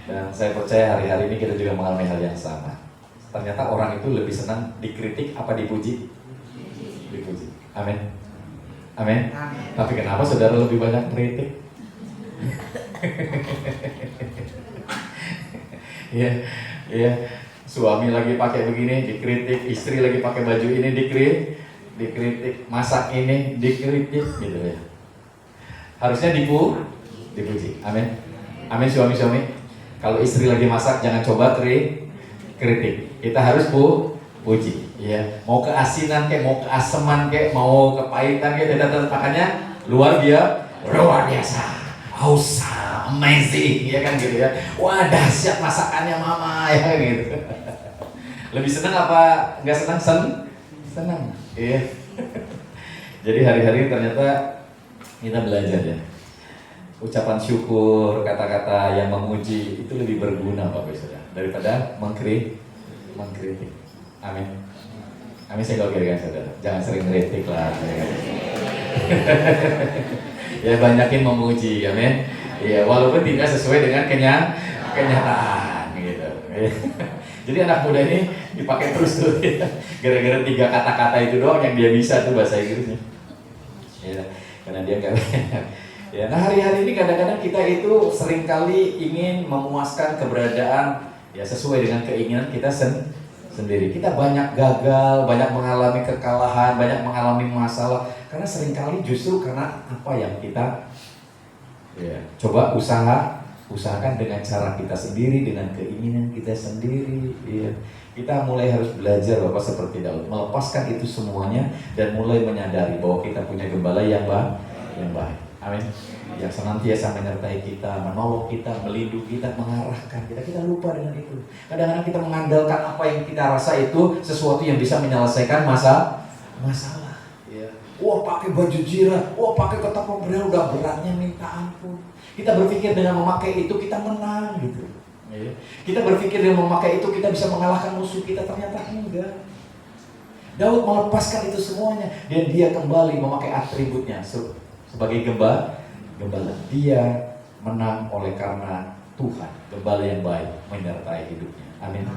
Dan saya percaya hari-hari ini kita juga mengalami hal yang sama. Ternyata orang itu lebih senang dikritik apa dipuji? Dipuji. Amin. Amin. Tapi kenapa saudara lebih banyak kritik? Iya, iya. Suami lagi pakai begini dikritik, istri lagi pakai baju ini dikritik, masak ini dikritik, gitu ya. Harusnya dipuji. Amin. Amin suami-suami. Kalau istri lagi masak jangan coba kritik. Kita harus puji. Ya, mau keasinan kayak, mau keaseman kayak, mau kepahitan kayak, makanya luar biasa, awesome, amazing, ya kan gitu ya. Wah dahsyat masakannya mama, ya gitu. Lebih senang apa nggak senang? Senang, iya. Jadi hari-hari ternyata kita belajar ya. Ucapan syukur, kata-kata yang memuji itu lebih berguna Bapak Saudara daripada mengkritik. Amin. Amin, saya gak kira saudara. Jangan sering kritik lah. Ya banyakin memuji, amin. Ya walaupun tidak sesuai dengan kenyataan gitu. Jadi anak muda ini dipakai terus tuh ya. Gara-gara 3 kata-kata itu doang yang dia bisa tuh bahasa Inggrisnya. Ya, karena dia nggak. Ya, nah hari-hari ini kadang-kadang kita itu seringkali ingin memuaskan keberadaan ya sesuai dengan keinginan kita sendiri. Kita banyak gagal, banyak mengalami kekalahan, banyak mengalami masalah karena seringkali justru karena apa yang kita ya, coba usahakan dengan cara kita sendiri, dengan keinginan kita sendiri ya. Kita mulai harus belajar Bapak seperti Daud, melepaskan itu semuanya dan mulai menyadari bahwa kita punya gembala yang baik. Amin. Yang senantiasa menyertai kita, menolong kita, melindungi kita, mengarahkan kita. Kita lupa dengan itu. Kadang-kadang kita mengandalkan apa yang kita rasa itu sesuatu yang bisa menyelesaikan masalah. Ya. Wah pakai baju zirah, wah pakai kotak pemberian udah beratnya minta ampun. Kita berpikir dengan memakai itu kita menang gitu. Ya. Kita berpikir dengan memakai itu kita bisa mengalahkan musuh kita, ternyata enggak. Daud melepaskan itu semuanya dan dia kembali memakai atributnya sebagai gembala. Dia menang oleh karena Tuhan, gembala yang baik menyertai hidupnya. Amin.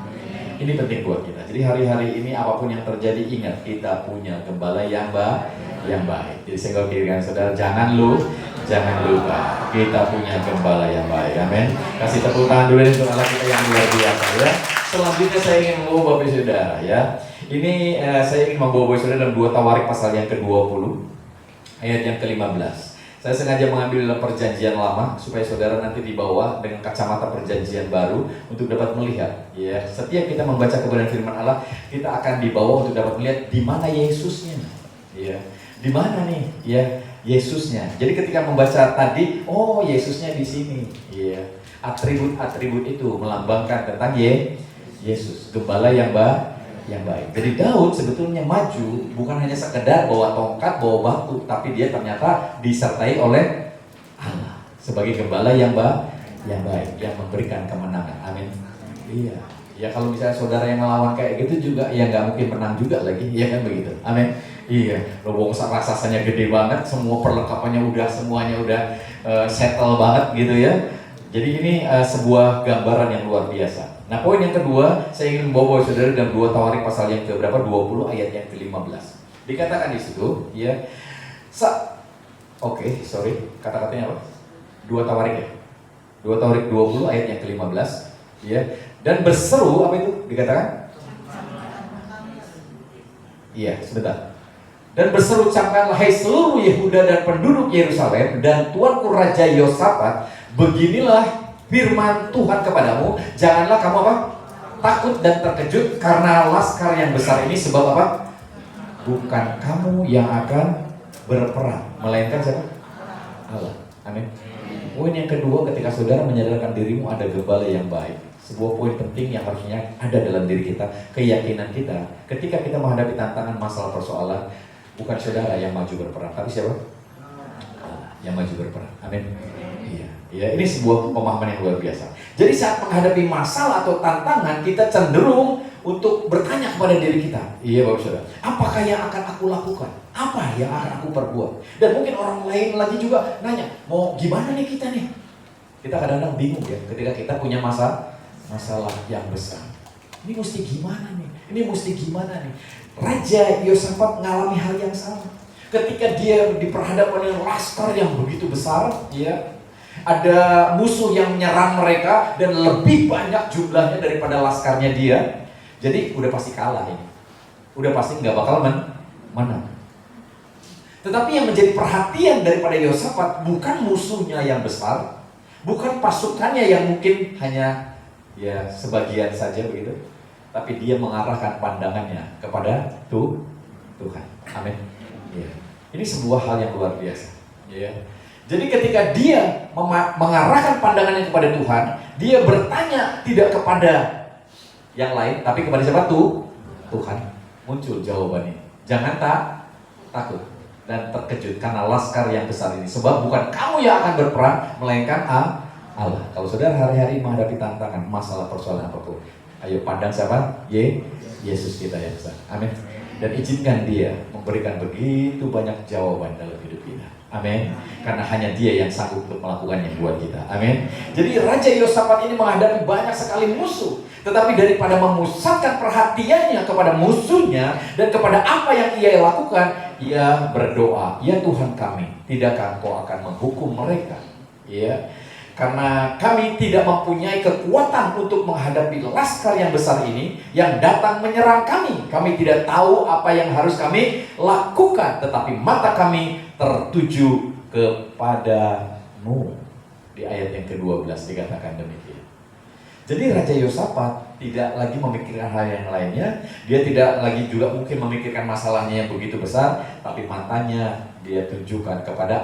Ini penting buat kita. Jadi hari-hari ini apapun yang terjadi ingat kita punya gembala yang baik. Jadi saya kira saudara jangan lupa kita punya gembala yang baik. Amin. Kasih tepuk tangan dulu untuk Allah kita yang luar biasa ya. Selanjutnya saya ingin membawa Bapak Saudara ya. Ini saya ingin membawa Bapak Saudara dalam 2 Tawarik pasal yang ke-20 ayat yang ke-15. Saya sengaja mengambil dalam perjanjian lama supaya saudara nanti dibawa dengan kacamata perjanjian baru untuk dapat melihat. Ya, setiap kita membaca kebenaran firman Allah, kita akan dibawa untuk dapat melihat di mana Yesusnya. Ya, di mana nih? Ya, Yesusnya. Jadi ketika membaca tadi, oh Yesusnya di sini. Ya, atribut-atribut itu melambangkan tentang Yesus, gembala yang baik. Jadi Daud sebetulnya maju bukan hanya sekedar bawa tongkat, bawa batu, tapi dia ternyata disertai oleh Allah sebagai gembala yang baik, yang memberikan kemenangan. Amin. Iya. Ya kalau misalnya saudara yang melawan kayak gitu juga, ya nggak mungkin menang juga lagi, ya kan begitu. Amin. Iya. Lobong raksasanya gede banget, semua perlengkapannya udah semuanya udah settle banget gitu ya. Jadi ini sebuah gambaran yang luar biasa. Nah poin yang kedua, saya ingin membawa saudara dalam 2 Tawarik pasal yang ke-20 ayat yang ke-15. Dikatakan di situ, ya. Kata-katanya apa? 2 Tawarik ya. 2 Tawarik 20 ayat yang ke-15, ya. Dan berseru apa itu? Dikatakan? Iya, sebentar. Dan berseru camkanlah hai seluruh Yehuda dan penduduk Yerusalem dan tuanku Raja Yosafat, beginilah firman Tuhan kepadamu, janganlah kamu apa? Takut dan terkejut karena laskar yang besar ini, sebab apa? Bukan kamu yang akan berperang, melainkan siapa? Allah. Amin. Poin yang kedua, ketika saudara menyadarkan dirimu ada gembala yang baik, sebuah poin penting yang harusnya ada dalam diri kita, keyakinan kita. Ketika kita menghadapi tantangan, masalah, persoalan, bukan saudara yang maju berperang, tapi siapa? Allah yang maju berperang. Amin. Ya, ini sebuah pemahaman yang luar biasa. Jadi saat menghadapi masalah atau tantangan, kita cenderung untuk bertanya kepada diri kita. Iya Bapak Saudara, apakah yang akan aku lakukan? Apa yang akan aku perbuat? Dan mungkin orang lain lagi juga nanya, mau gimana nih kita nih? Kita kadang-kadang bingung ya ketika kita punya masalah yang besar. Ini mesti gimana nih? Ini mesti gimana nih? Raja Yosafat mengalami hal yang sama. Ketika dia diperhadapkan dengan laskar yang begitu besar, ya, ada musuh yang menyerang mereka dan lebih banyak jumlahnya daripada laskarnya dia. Jadi udah pasti kalah ini. Udah pasti nggak bakal menang. Tetapi yang menjadi perhatian daripada Yosafat bukan musuhnya yang besar, bukan pasukannya yang mungkin hanya ya sebagian saja begitu, tapi dia mengarahkan pandangannya kepada Tuhan. Amin. Ya. Ini sebuah hal yang luar biasa. Ya. Jadi ketika dia mengarahkan pandangannya kepada Tuhan, dia bertanya tidak kepada yang lain, tapi kepada siapa? Tuhan. Muncul jawabannya. Jangan takut dan terkejut karena laskar yang besar ini. Sebab bukan kamu yang akan berperang, melainkan Allah. Kalau saudara hari-hari menghadapi tantangan, masalah, persoalan apapun, ayo pandang siapa? Yesus kita yang besar. Amin. Dan izinkan dia memberikan begitu banyak jawaban dalam hidup kita. Amin. Karena hanya dia yang sanggup untuk melakukannya buat kita. Amin. Jadi Raja Yosafat ini menghadapi banyak sekali musuh. Tetapi daripada memusatkan perhatiannya kepada musuhnya dan kepada apa yang ia lakukan, ia berdoa, ya Tuhan kami, tidakkah Engkau akan menghukum mereka? Ya, karena kami tidak mempunyai kekuatan untuk menghadapi laskar yang besar ini yang datang menyerang kami. Kami tidak tahu apa yang harus kami lakukan, tetapi mata kami tertuju kepadamu. Di ayat yang ke-12 dikatakan demikian. Jadi Raja Yosafat tidak lagi memikirkan hal yang lainnya. Dia tidak lagi juga mungkin memikirkan masalahnya yang begitu besar, tapi matanya dia tunjukkan kepada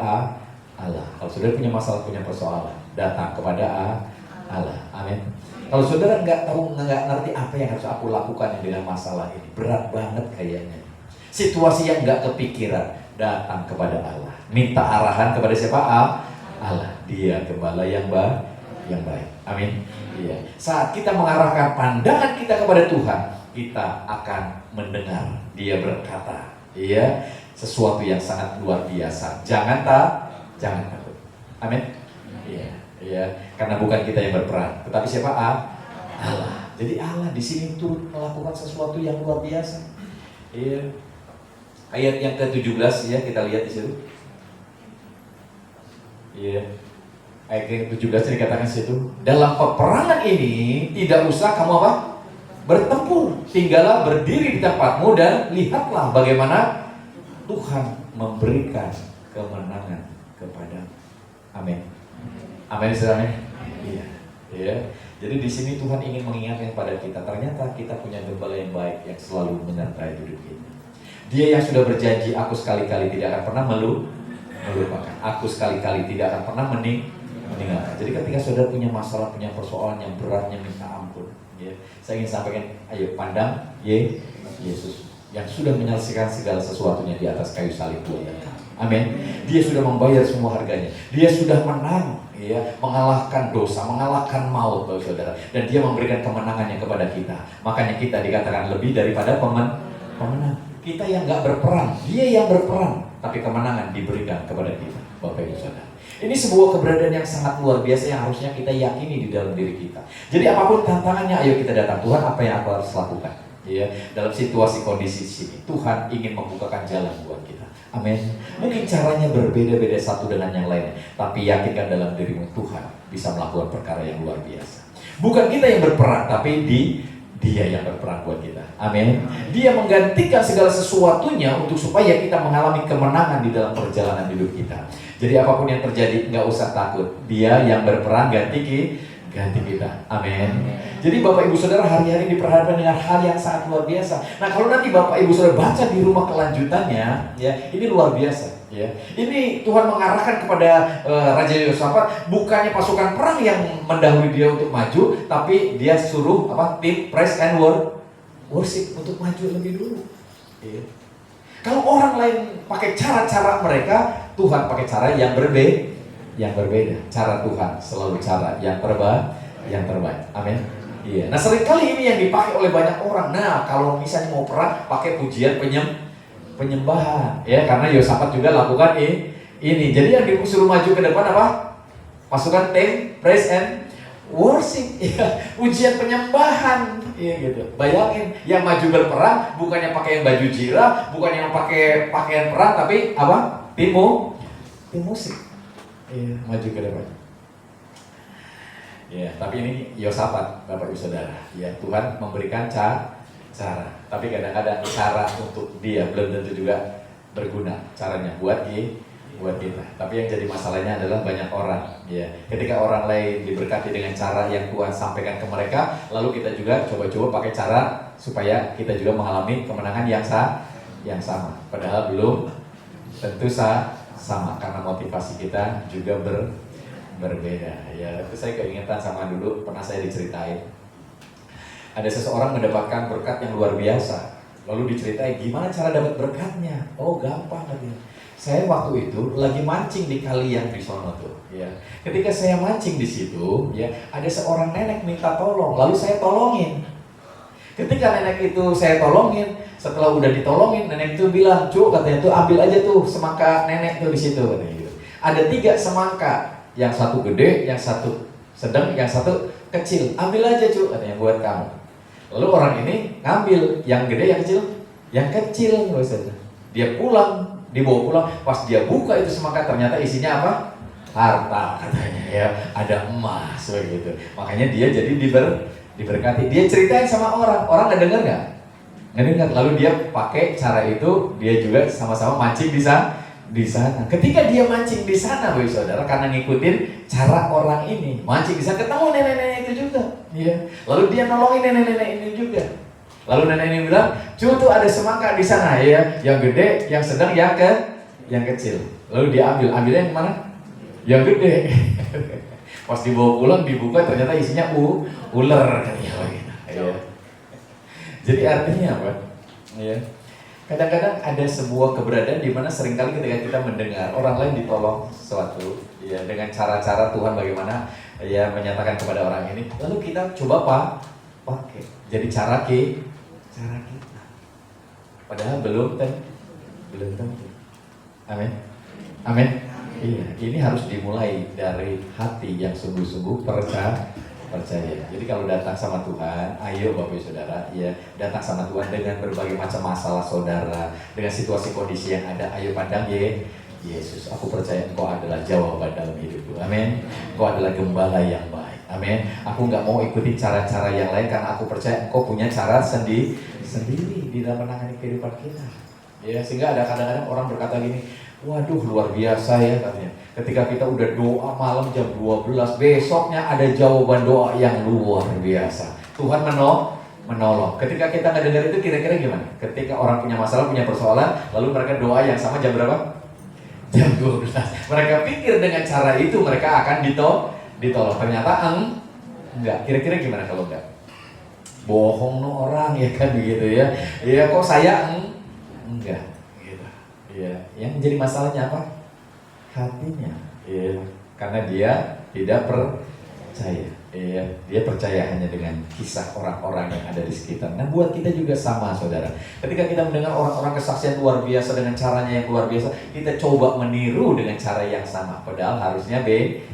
Allah. Kalau saudara punya masalah, punya persoalan, datang kepada Allah. Amin. Kalau saudara nggak ngerti apa yang harus aku lakukan dengan masalah ini, berat banget kayaknya, situasi yang nggak kepikiran, datang kepada Allah. Minta arahan kepada siapa? Allah. Dia gembala yang baik. Amin. Iya. Saat kita mengarahkan pandangan kita kepada Tuhan, kita akan mendengar Dia berkata, iya, sesuatu yang sangat luar biasa. Jangan takut. Amin. Iya. Iya. Karena bukan kita yang berperan, tetapi siapa? Allah. Jadi Allah di sini turut melakukan sesuatu yang luar biasa. Iya. Ayat yang ke-17 ya, kita lihat di situ. Iya. Ayat ke-17 dikatakan situ, dalam peperangan ini tidak usah kamu apa? Bertempur, tinggallah berdiri di tempatmu dan lihatlah bagaimana Tuhan memberikan kemenangan kepadamu. Amin. Amin, saudara. Iya. Ya. Jadi di sini Tuhan ingin mengingatkan pada kita, ternyata kita punya gembala yang baik yang selalu menyertai hidup kita. Dia yang sudah berjanji, aku sekali-kali tidak akan pernah melupakan. Aku sekali-kali tidak akan pernah meninggalkan. Jadi ketika saudara punya masalah, punya persoalan yang beratnya minta ampun, ya, saya ingin sampaikan, ayo pandang Yesus yang sudah menyelesaikan segala sesuatunya di atas kayu salib buat kita. Amin. Dia sudah membayar semua harganya. Dia sudah menang, ya, mengalahkan dosa, mengalahkan maut, Bapak Saudara. Dan Dia memberikan kemenangannya kepada kita. Makanya kita dikatakan lebih daripada pemenang. Kita yang nggak berperang, Dia yang berperang, tapi kemenangan diberikan kepada kita, Bapak Ibu Saudara. Ini sebuah keberadaan yang sangat luar biasa yang harusnya kita yakini di dalam diri kita. Jadi apapun tantangannya, ayo kita datang. Tuhan, apa yang aku harus lakukan? Ya, dalam situasi kondisi sini, Tuhan ingin membukakan jalan buat kita. Amin. Mungkin caranya berbeda-beda satu dengan yang lain, tapi yakinkan dalam dirimu Tuhan bisa melakukan perkara yang luar biasa. Bukan kita yang berperan, tapi Dia yang berperan buat kita. Amin. Dia menggantikan segala sesuatunya untuk supaya kita mengalami kemenangan di dalam perjalanan hidup kita. Jadi apapun yang terjadi, nggak usah takut. Dia yang berperan ganti kita. Amin. Jadi Bapak Ibu Saudara hari-hari diperhadapkan dengan hal yang sangat luar biasa. Nah, kalau nanti Bapak Ibu Saudara baca di rumah kelanjutannya, ya, ini luar biasa. Ya, ini Tuhan mengarahkan kepada Raja Yosafat, bukannya pasukan perang yang mendahului dia untuk maju, tapi dia suruh tim praise and worship untuk maju lebih dulu. Ya. Kalau orang lain pakai cara-cara mereka, Tuhan pakai cara yang berbeda. Cara Tuhan selalu cara yang terbaik. Amin. Iya. Nah seringkali ini yang dipakai oleh banyak orang. Nah kalau misalnya mau perang pakai pujian penyembahan, ya karena Yosafat juga lakukan ini. Jadi yang disuruh maju ke depan apa? Pasukan tim praise and worship, ya pujian penyembahan, ya gitu. Bayangin yang maju berperang bukannya pakai yang baju jirah, bukannya yang pakai pakaian perang, tapi apa? Tim musik, ya maju ke depan. Ya, tapi ini Yosafat, Bapak Ibu Saudara. Ya, Tuhan memberikan cara. Tapi kadang-kadang cara untuk dia belum tentu juga berguna caranya buat kita. Tapi yang jadi masalahnya adalah banyak orang. Ya, ketika orang lain diberkati dengan cara yang Tuhan sampaikan ke mereka, lalu kita juga coba-coba pakai cara supaya kita juga mengalami kemenangan yang sama. Padahal belum tentu sama karena motivasi kita juga berbeda. Ya, itu saya keingetan sama dulu pernah saya diceritain. Ada seseorang mendapatkan berkat yang luar biasa. Lalu diceritain gimana cara dapat berkatnya. Oh, gampang katanya. Saya waktu itu lagi mancing di kali yang di sono tuh, ya. Ketika saya mancing di situ, ya, ada seorang nenek minta tolong, lalu saya tolongin. Ketika nenek itu saya tolongin, setelah udah ditolongin, nenek itu bilang, "Cuk," katanya tuh, "ambil aja tuh semangka nenek tuh di situ," katanya gitu. Ada 3 semangka. Yang satu gede, yang satu sedang, yang satu kecil. "Ambil aja Cuk," katanya, "buat kamu." Lalu orang ini ngambil yang gede, yang kecil, yang kecil. Dia pulang, dibawa pulang. Pas dia buka itu semangka, ternyata isinya apa? Harta katanya, ya, ada emas begitu. Makanya dia jadi diberkati. Dia ceritain sama orang nggak dengar nggak? Nggak dengar. Lalu dia pakai cara itu, dia juga sama-sama mancing di sana. Ketika dia mancing di sana, Bapak Saudara, karena ngikutin cara orang ini, mancing di sana ketemu nenek-nenek itu juga, ya. Lalu dia nolongin nenek-nenek ini juga. Lalu nenek ini bilang, "Cu, tuh ada semangka di sana, ya, yang gede, yang sedang, yang kecil." Lalu dia ambilnya yang mana? Yang gede. Pas dibawa pulang, dibuka ternyata isinya ular, katanya. Ya. Jadi artinya apa? Ya. Kadang-kadang ada sebuah keberadaan di mana seringkali ketika kita mendengar orang lain ditolong sesuatu, ya, dengan cara-cara Tuhan bagaimana ya menyatakan kepada orang ini, lalu kita coba pakai jadi cara kita. Padahal belum tentu. Amin. Iya, ini harus dimulai dari hati yang sungguh-sungguh percaya. Jadi kalau datang sama Tuhan, ayo Bapak Ibu Saudara, ya, datang sama Tuhan dengan berbagai macam masalah saudara, dengan situasi kondisi yang ada, ayo pandang Yesus. Aku percaya Engkau adalah jawaban dalam hidupku. Amin. Engkau adalah gembala yang baik. Amin. Aku nggak mau ikuti cara-cara yang lain karena aku percaya Engkau punya cara sendiri di dalam menangani kehidupan kita. Ya, sehingga ada kadang-kadang orang berkata gini, "Waduh, luar biasa ya," katanya. Ketika kita udah doa malam jam 12, besoknya ada jawaban doa yang luar biasa. Tuhan menolong. Ketika kita nggak dengar itu, kira-kira gimana? Ketika orang punya masalah, punya persoalan, lalu mereka doa yang sama jam berapa? Jam 12. Mereka pikir dengan cara itu mereka akan ditolong. Ternyata enggak. Kira-kira gimana kalau enggak? Bohong no orang, ya kan begitu ya. Ya kok saya enggak. Ya, yang menjadi masalahnya apa? Hatinya. Ya, karena dia tidak percaya. Ya, dia percaya hanya dengan kisah orang-orang yang ada di sekitar. Nah, buat kita juga sama, saudara. Ketika kita mendengar orang-orang kesaksian luar biasa dengan caranya yang luar biasa, kita coba meniru dengan cara yang sama. Padahal harusnya beda.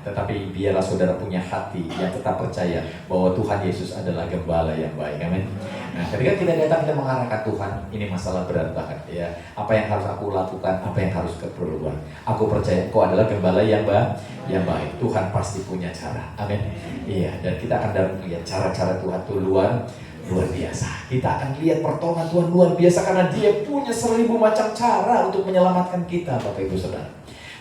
Tetapi biarlah saudara punya hati yang tetap percaya bahwa Tuhan Yesus adalah gembala yang baik. Amin. Nah, ketika kita datang, kita mengarahkan Tuhan, ini masalah berat banget, ya. Apa yang harus aku lakukan? Apa yang harus keperluan? Aku percaya Engkau adalah gembala yang baik. Tuhan pasti punya cara. Amin. Iya. Dan kita akan lihat cara-cara Tuhan itu luar biasa. Kita akan lihat pertolongan Tuhan luar biasa karena Dia punya 1000 macam cara untuk menyelamatkan kita, Bapak Ibu Saudara.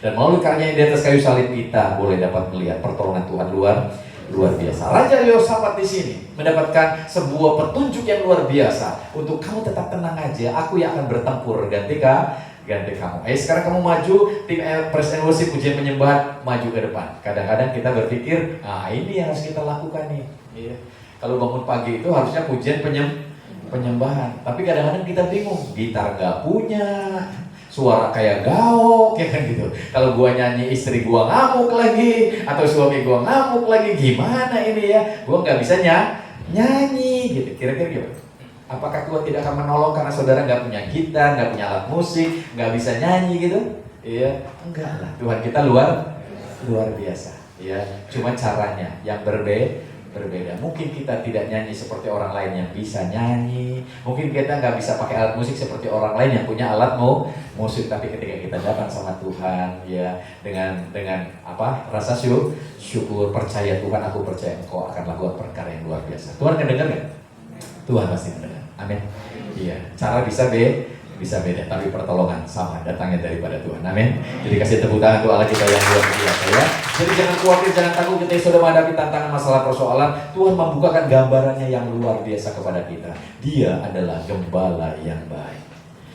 Dan melalui karyanya di atas kayu salib kita boleh dapat melihat pertolongan Tuhan luar biasa. Raja Yosafat di sini mendapatkan sebuah petunjuk yang luar biasa untuk kamu tetap tenang aja. Aku yang akan bertempur ganti kamu. Sekarang kamu maju, tim praise and worship pujian penyembahan maju ke depan. Kadang-kadang kita berpikir, ini yang harus kita lakukan nih. Ya. Kalau bangun pagi itu harusnya pujian penyembahan. Tapi kadang-kadang kita bingung, gitar nggak punya. suara kayak gaok ya kan gitu. Kalau gua nyanyi istri gua ngamuk lagi atau suami gua ngamuk lagi, gimana ini ya? Gua nggak bisa nyanyi gitu. Kira-kira gimana? Apakah Tuhan tidak akan menolong karena saudara nggak punya gitar, nggak punya alat musik, nggak bisa nyanyi gitu? Iya, enggak lah. Tuhan kita luar biasa. Ya, cuma caranya yang berbeda. Mungkin kita tidak nyanyi seperti orang lain yang bisa nyanyi. Mungkin kita nggak bisa pakai alat musik seperti orang lain yang punya alat musik. Tapi ketika kita datang sama Tuhan, ya dengan apa rasa syukur, percaya Tuhan, aku percaya Engkau akan lakukan perkara yang luar biasa. Tuhan akan dengar nggak? Tuhan pasti mendengar. Amin. Iya. Cara bisa beda, tapi pertolongan sama datangnya daripada Tuhan. Amin. Jadi kasih tepuk tangan untuk Allah kita yang luar biasa ya. Jadi jangan khawatir, jangan takut ketika sudah menghadapi tantangan masalah persoalan. Tuhan membukakan gambarannya yang luar biasa kepada kita. Dia adalah gembala yang baik.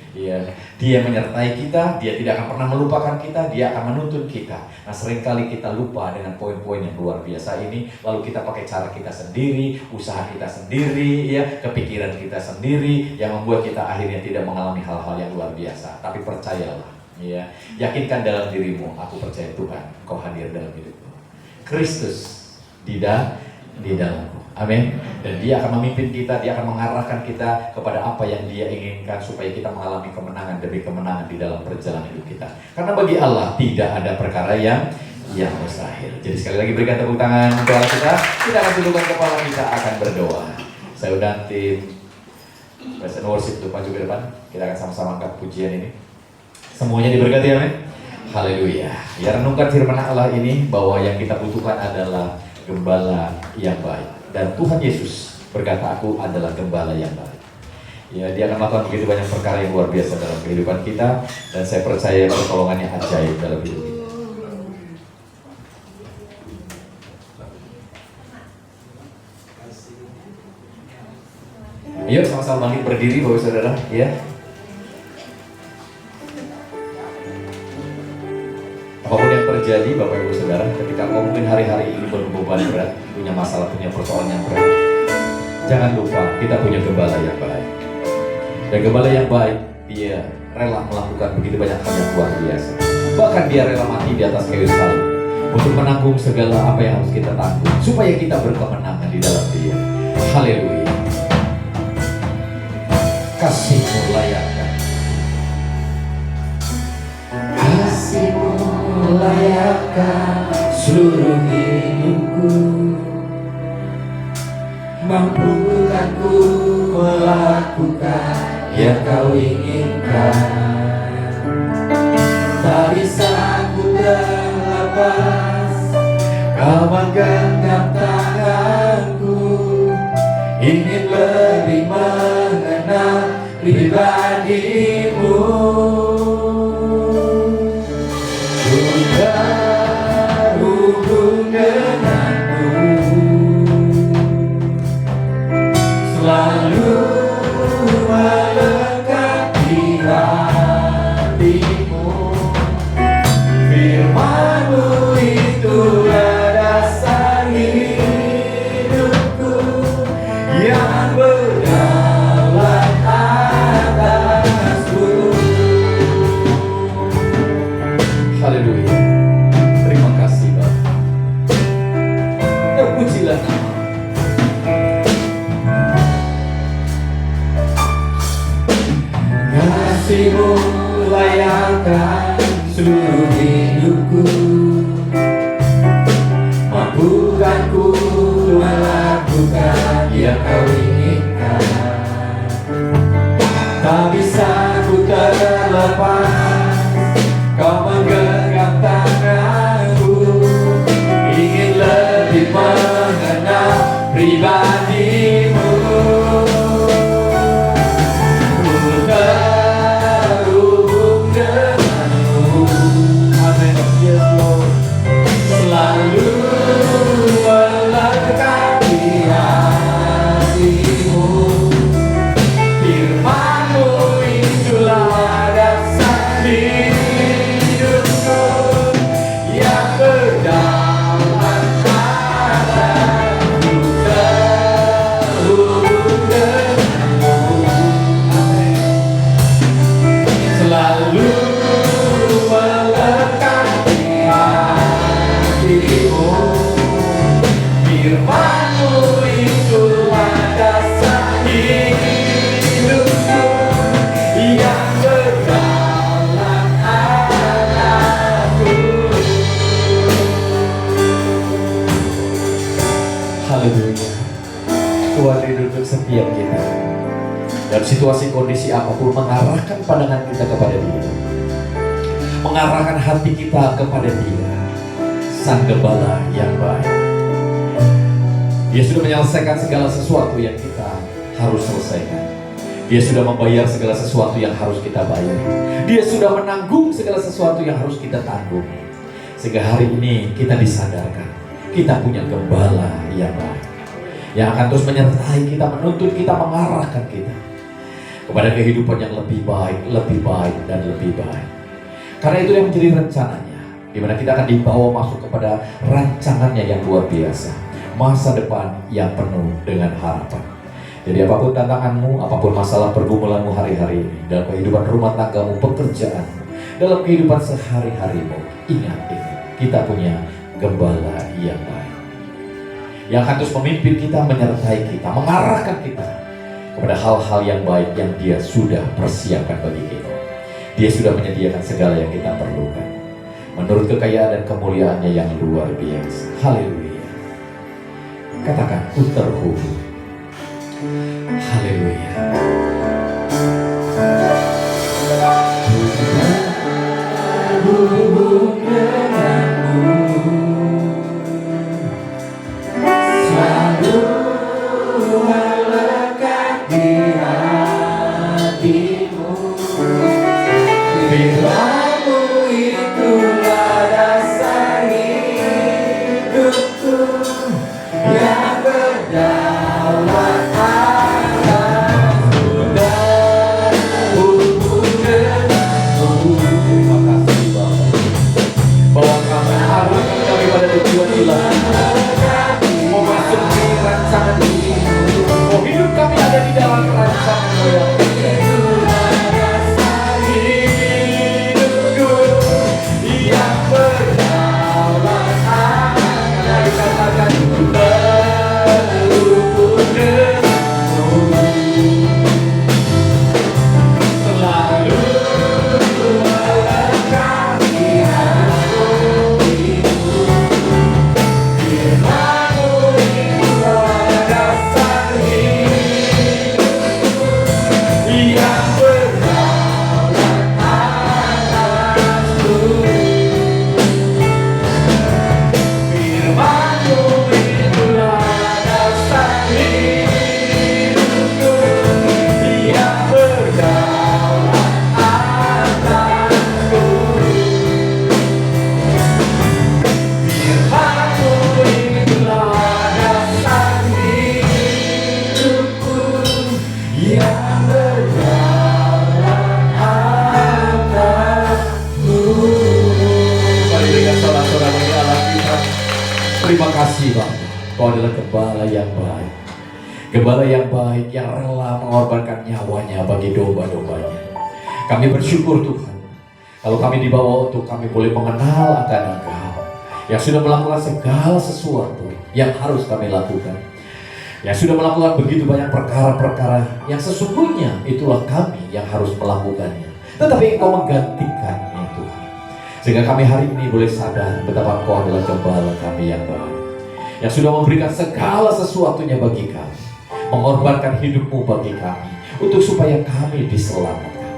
Ya, dia menyertai kita, dia tidak akan pernah melupakan kita, dia akan menuntun kita. Nah, seringkali kita lupa dengan poin-poin yang luar biasa ini, lalu kita pakai cara kita sendiri, usaha kita sendiri, ya, kepikiran kita sendiri, yang membuat kita akhirnya tidak mengalami hal-hal yang luar biasa. Tapi percayalah, ya, yakinkan dalam dirimu, aku percaya Tuhan, Kau hadir dalam hidupku. Kristus di dalamku. Amin. Dan dia akan memimpin kita, dia akan mengarahkan kita kepada apa yang dia inginkan supaya kita mengalami kemenangan demi kemenangan di dalam perjalanan hidup kita. Karena bagi Allah tidak ada perkara yang mustahil. Jadi sekali lagi berikan tepuk tangan untuk Allah kita. Kita akan tundukkan kepala, kita akan berdoa. Saya undang tim Praise and Worship untuk maju ke depan. Kita akan sama-sama angkat pujian ini. Semuanya diberkati, amin. Haleluya. Ya, renungkan firman Allah ini bahwa yang kita butuhkan adalah gembala yang baik. Dan Tuhan Yesus berkata, aku adalah gembala yang baik. Ya, dia akan melakukan begitu banyak perkara yang luar biasa dalam kehidupan kita. Dan saya percaya pertolongannya ajaib dalam hidup kita. Yuk sama-sama bangkit berdiri Bapak Saudara, ya. Apapun yang terjadi Bapak Ibu Saudara, ketika kau mungkin hari-hari ini beban berat, punya masalah, punya persoalan yang berat, jangan lupa kita punya gembala yang baik. Dan gembala yang baik, dia rela melakukan begitu banyak hal yang luar biasa. Bahkan dia rela mati di atas kayu salib untuk menanggung segala apa yang harus kita tanggung, supaya kita berkemenangan di dalam dia. Haleluya. Kasih-Mu layakkan, kasih-Mu layakkan seluruh hidupku. Mampukan ku melakukan yang Kau inginkan. Tak bisa ku terlepas, Kau menggenggam tanganku. Ingin lebih mengenal pribadi-Mu. Ku terhubung denganmu, selalu melengkapi hatimu. Firman-Mu itulah dasar hidupku, yang berdaulat atasku. Haleluya. Terima kasih Bapak. Terpujilah nama. Kasih-Mu layakkan seluruh hidupku. Mampukan ku melakukan yang Kau inginkan. Tak bisa ku terlepas, Kau menggenggam tanganku. Ingin lebih mengenal pribadi-Mu. Ku terhubung denganmu. Amin. Yes Lord. Selalu melengkapi hati. situasi kondisi apapun, mengarahkan pandangan kita kepada Dia, mengarahkan hati kita kepada Dia, Sang Gembala yang baik. Dia sudah menyelesaikan segala sesuatu yang kita harus selesaikan. Dia sudah membayar segala sesuatu yang harus kita bayar. Dia sudah menanggung segala sesuatu yang harus kita tanggung. Sehingga hari ini kita disadarkan, kita punya Gembala yang baik, yang akan terus menyertai kita, menuntun kita, mengarahkan kita kepada kehidupan yang lebih baik, dan lebih baik. Karena itu yang menjadi rencananya, di mana kita akan dibawa masuk kepada rancangannya yang luar biasa, masa depan yang penuh dengan harapan. Jadi apapun tantanganmu, apapun masalah pergumulanmu hari-hari ini, dalam kehidupan rumah tanggamu, pekerjaanmu, dalam kehidupan sehari-harimu, ingat ini, kita punya Gembala yang baik, yang akan terus memimpin kita, menyertai kita, mengarahkan kita kepada hal-hal yang baik yang Dia sudah persiapkan bagi kita. Dia sudah menyediakan segala yang kita perlukan menurut kekayaan dan kemuliaannya yang luar biasa. Haleluya. Katakan terhubung. Haleluya. Terhubung denganmu, selalu melekat di hatimu. Firman-Mu itulah dasar hidupku, yang berdaulat atasku. Terhubung denganmu. Terima kasih Bapa, bahwa kami arahkan kami pada tujuan ilahi, mau masuk di rancangan ini, mau hidup kami ada di dalam rancangan-Mu yang Itulah dasar hidupku, yang berdaulat Mari katakan terhubung denganmu. Selalu melekat di hatimu. Firman-Mu itulah dasar hidupku, yang berdaulat atasku. Firman-Mu itulah dasar hidupku, yang berdaulat atasku. Firman-Mu itulah dasar hidupku, yang berdaulat atasku. Mari dengan sorak-sorai bagi Allah kita. Terima kasih Bapa, Kau adalah Gembala yang baik, Gembala yang baik yang rela mengorbankan nyawanya bagi domba-dombanya. Kami bersyukur Tuhan, kalau kami dibawa untuk kami boleh mengenal akan Engkau, yang sudah melakukan segala sesuatu yang harus kami lakukan, yang sudah melakukan begitu banyak perkara-perkara yang sesungguhnya itulah kami yang harus melakukannya, tetapi Engkau menggantikannya Tuhan. Sehingga kami hari ini boleh sadar betapa Engkau adalah Gembala kami yang baik, yang sudah memberikan segala sesuatunya bagi kami, mengorbankan hidup-Mu bagi kami, untuk supaya kami diselamatkan,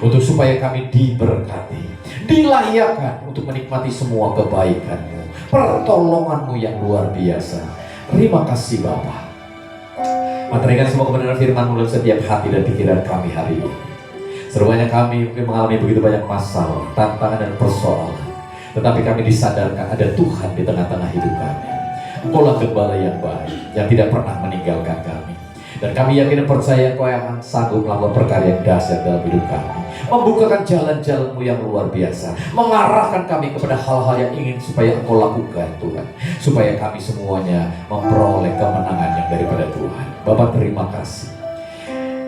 untuk supaya kami diberkati, dilayakkan untuk menikmati semua kebaikan-Mu, pertolongan-Mu yang luar biasa. Terima kasih Bapa. Materaikan semua kebenaran firman-Mu dalam setiap hati dan pikiran kami hari ini. Seruanya kami mungkin mengalami begitu banyak masalah, tantangan dan persoalan, tetapi kami disadarkan ada Tuhan di tengah-tengah hidup kami. Engkaulah Gembala yang baik, yang tidak pernah meninggalkan kami. Dan kami yakin dan percaya Kau yang sanggup melakukan perkara yang dahsyat dalam hidup kami, membukakan jalan-jalan-Mu yang luar biasa, mengarahkan kami kepada hal-hal yang ingin supaya Engkau lakukan Tuhan, supaya kami semuanya memperoleh kemenangan yang daripada Tuhan. Bapak terima kasih.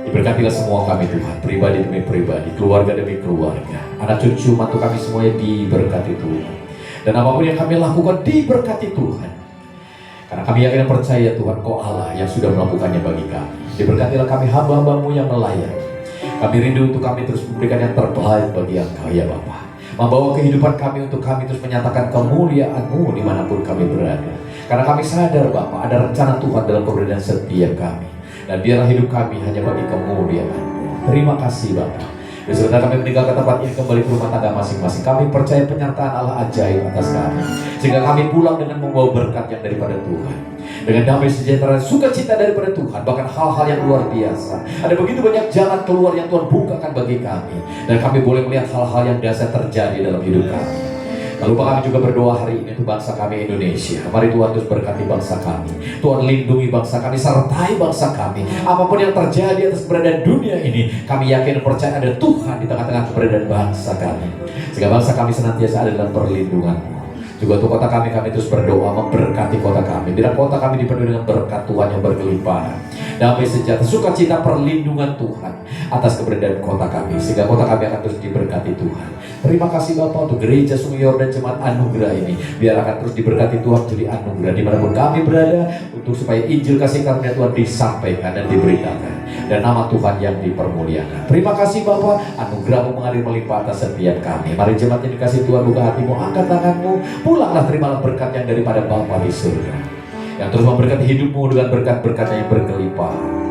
Diberkatilah semua kami Tuhan, pribadi demi pribadi, keluarga demi keluarga, anak cucu mantu kami semuanya diberkati Tuhan. Dan apapun yang kami lakukan diberkati Tuhan. Karena kami yakin dan percaya Tuhan Kau Allah yang sudah melakukannya bagi kami. Diberkatilah kami hamba-Hamba-Mu yang melayani. Kami rindu untuk kami terus memberikan yang terbaik bagi Engkau ya Bapa. Membawa kehidupan kami untuk kami terus menyatakan kemuliaan-Mu dimanapun kami berada. Karena kami sadar Bapa, ada rencana Tuhan dalam keberadaan setiap kami. Dan biarlah hidup kami hanya bagi kemuliaan. Terima kasih Bapa. Dan sebentar kami meninggalkan tempat ini kembali ke rumah tangga masing-masing. Kami percaya penyertaan Allah ajaib atas kami, sehingga kami pulang dengan membawa berkat yang daripada Tuhan, dengan damai sejahtera, sukacita daripada Tuhan, bahkan hal-hal yang luar biasa. Ada begitu banyak jalan keluar yang Tuhan bukakan bagi kami, dan kami boleh melihat hal-hal yang dahsyat terjadi dalam hidup kami. Lalu kami juga berdoa hari ini untuk bangsa kami Indonesia. Mari Tuhan terus berkati bangsa kami. Tuhan lindungi bangsa kami, sertai bangsa kami. Apapun yang terjadi atas keberadaan dunia ini, kami yakin dan percaya ada Tuhan di tengah-tengah keberadaan bangsa kami, sehingga bangsa kami senantiasa ada dalam perlindungan-Mu. Juga untuk kota kami terus berdoa memberkati kota kami. Bila kota kami dipenuhi dengan berkat Tuhan yang berkelimpahan, damai sejahtera, sukacita, perlindungan Tuhan atas keberadaan kota kami, sehingga kota kami akan terus diberkati Tuhan. Terima kasih Bapak untuk gereja Sungai Yordan Jemaat Anugerah ini. Biar akan terus diberkati Tuhan jadi anugerah dimanapun kami berada, untuk supaya Injil kasih karunia Tuhan disampaikan dan diberitakan, dan nama Tuhan yang dipermuliakan. Terima kasih Bapak, anugerah-Mu mengalir melimpah atas setiap kami. Mari jemaat yang dikasih Tuhan, buka hatimu, angkat tanganmu, pulanglah, terimalah berkat yang daripada Bapa di surga, yang terus memberkati hidupmu dengan berkat-berkatnya yang berkelimpahan.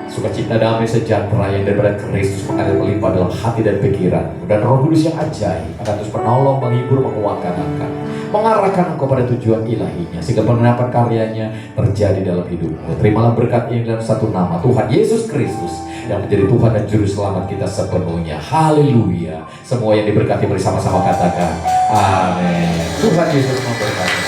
Sukacita, damai sejahtera yang daripada Kristus mengalir melimpah dalam hati dan pikiran, dan Roh Kudus yang ajaib akan terus menolong, menghibur, menguatkan engkau, mengarahkan engkau pada tujuan ilahinya, sehingga pengenapan karyanya terjadi dalam hidupmu. Terimalah berkat ini dalam satu nama, Tuhan Yesus Kristus, yang menjadi Tuhan dan Juru Selamat kita sepenuhnya. Haleluya. Semua yang diberkati bersama-sama katakan amin. Tuhan Yesus memberkati.